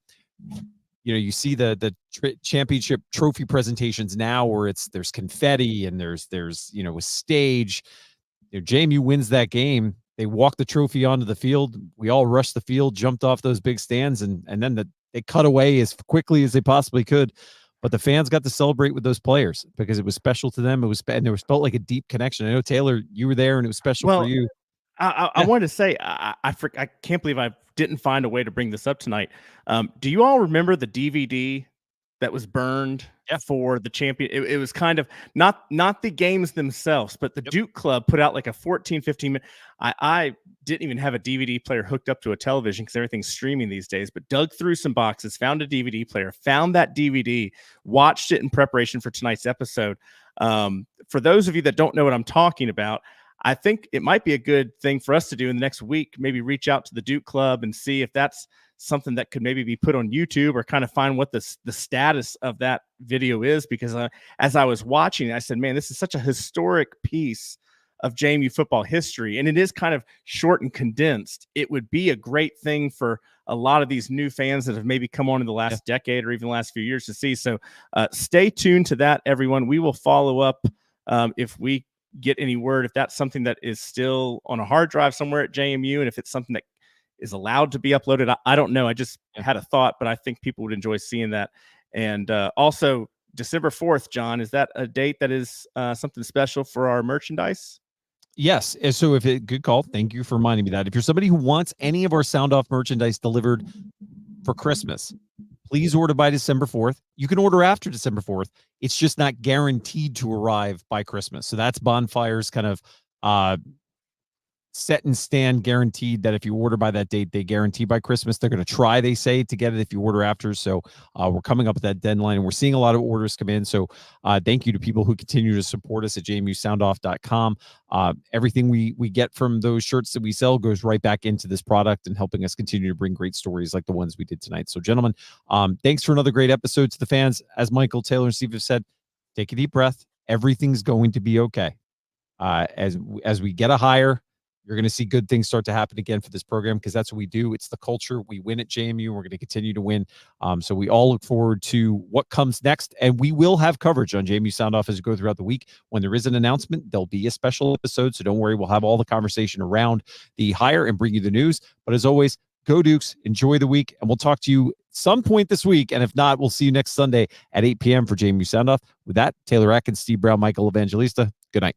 you see the championship trophy presentations now where there's confetti and there's a stage. JMU wins that game. They walk the trophy onto the field. We all rushed the field, jumped off those big stands, and then they cut away as quickly as they possibly could. But the fans got to celebrate with those players because it was special to them. And there felt like a deep connection. I know, Taylor, you were there and it was special for you. I wanted to say, I can't believe I didn't find a way to bring this up tonight. Do you all remember the DVD that was burned for the champion? It was kind of not the games themselves, but the Duke Club put out like a 14, 15 minute. I didn't even have a DVD player hooked up to a television because everything's streaming these days, but dug through some boxes, found a DVD player, found that DVD, watched it in preparation for tonight's episode. For those of you that don't know what I'm talking about, I think it might be a good thing for us to do in the next week, maybe reach out to the Duke Club and see if that's something that could maybe be put on YouTube, or kind of find what the status of that video is. Because as I was watching, I said, man, this is such a historic piece of JMU football history. And it is kind of short and condensed. It would be a great thing for a lot of these new fans that have maybe come on in the last decade or even the last few years to see. So stay tuned to that, everyone. We will follow up if we get any word, if that's something that is still on a hard drive somewhere at JMU, and if it's something that is allowed to be uploaded. I don't know. I just had a thought, but I think people would enjoy seeing that. And also December 4th, John, is that a date that is something special for our merchandise? Yes. And so good call. Thank you for reminding me that. If you're somebody who wants any of our Sound Off merchandise delivered for Christmas, please order by December 4th. You can order after December 4th. It's just not guaranteed to arrive by Christmas. So that's Bonfire's kind of set and stand guaranteed that if you order by that date, they guarantee by Christmas. They're going to try, they say, to get it if you order after. So we're coming up with that deadline, and we're seeing a lot of orders come in. So thank you to people who continue to support us at jmusoundoff.com. Everything we get from those shirts that we sell goes right back into this product and helping us continue to bring great stories like the ones we did tonight. So gentlemen, thanks for another great episode. To the fans, as Michael, Taylor, and Steve have said, take a deep breath. Everything's going to be okay. As we get a hire, you're going to see good things start to happen again for this program, because that's what we do. It's the culture. We win at JMU. We're going to continue to win. So we all look forward to what comes next, and we will have coverage on JMU Sound Off as we go throughout the week. When there is an announcement, there'll be a special episode, so don't worry. We'll have all the conversation around the hire and bring you the news. But as always, go Dukes, enjoy the week, and we'll talk to you some point this week. And if not, we'll see you next Sunday at 8 p.m. for JMU Sound Off. With that, Taylor Atkins, Steve Brown, Michael Evangelista, good night.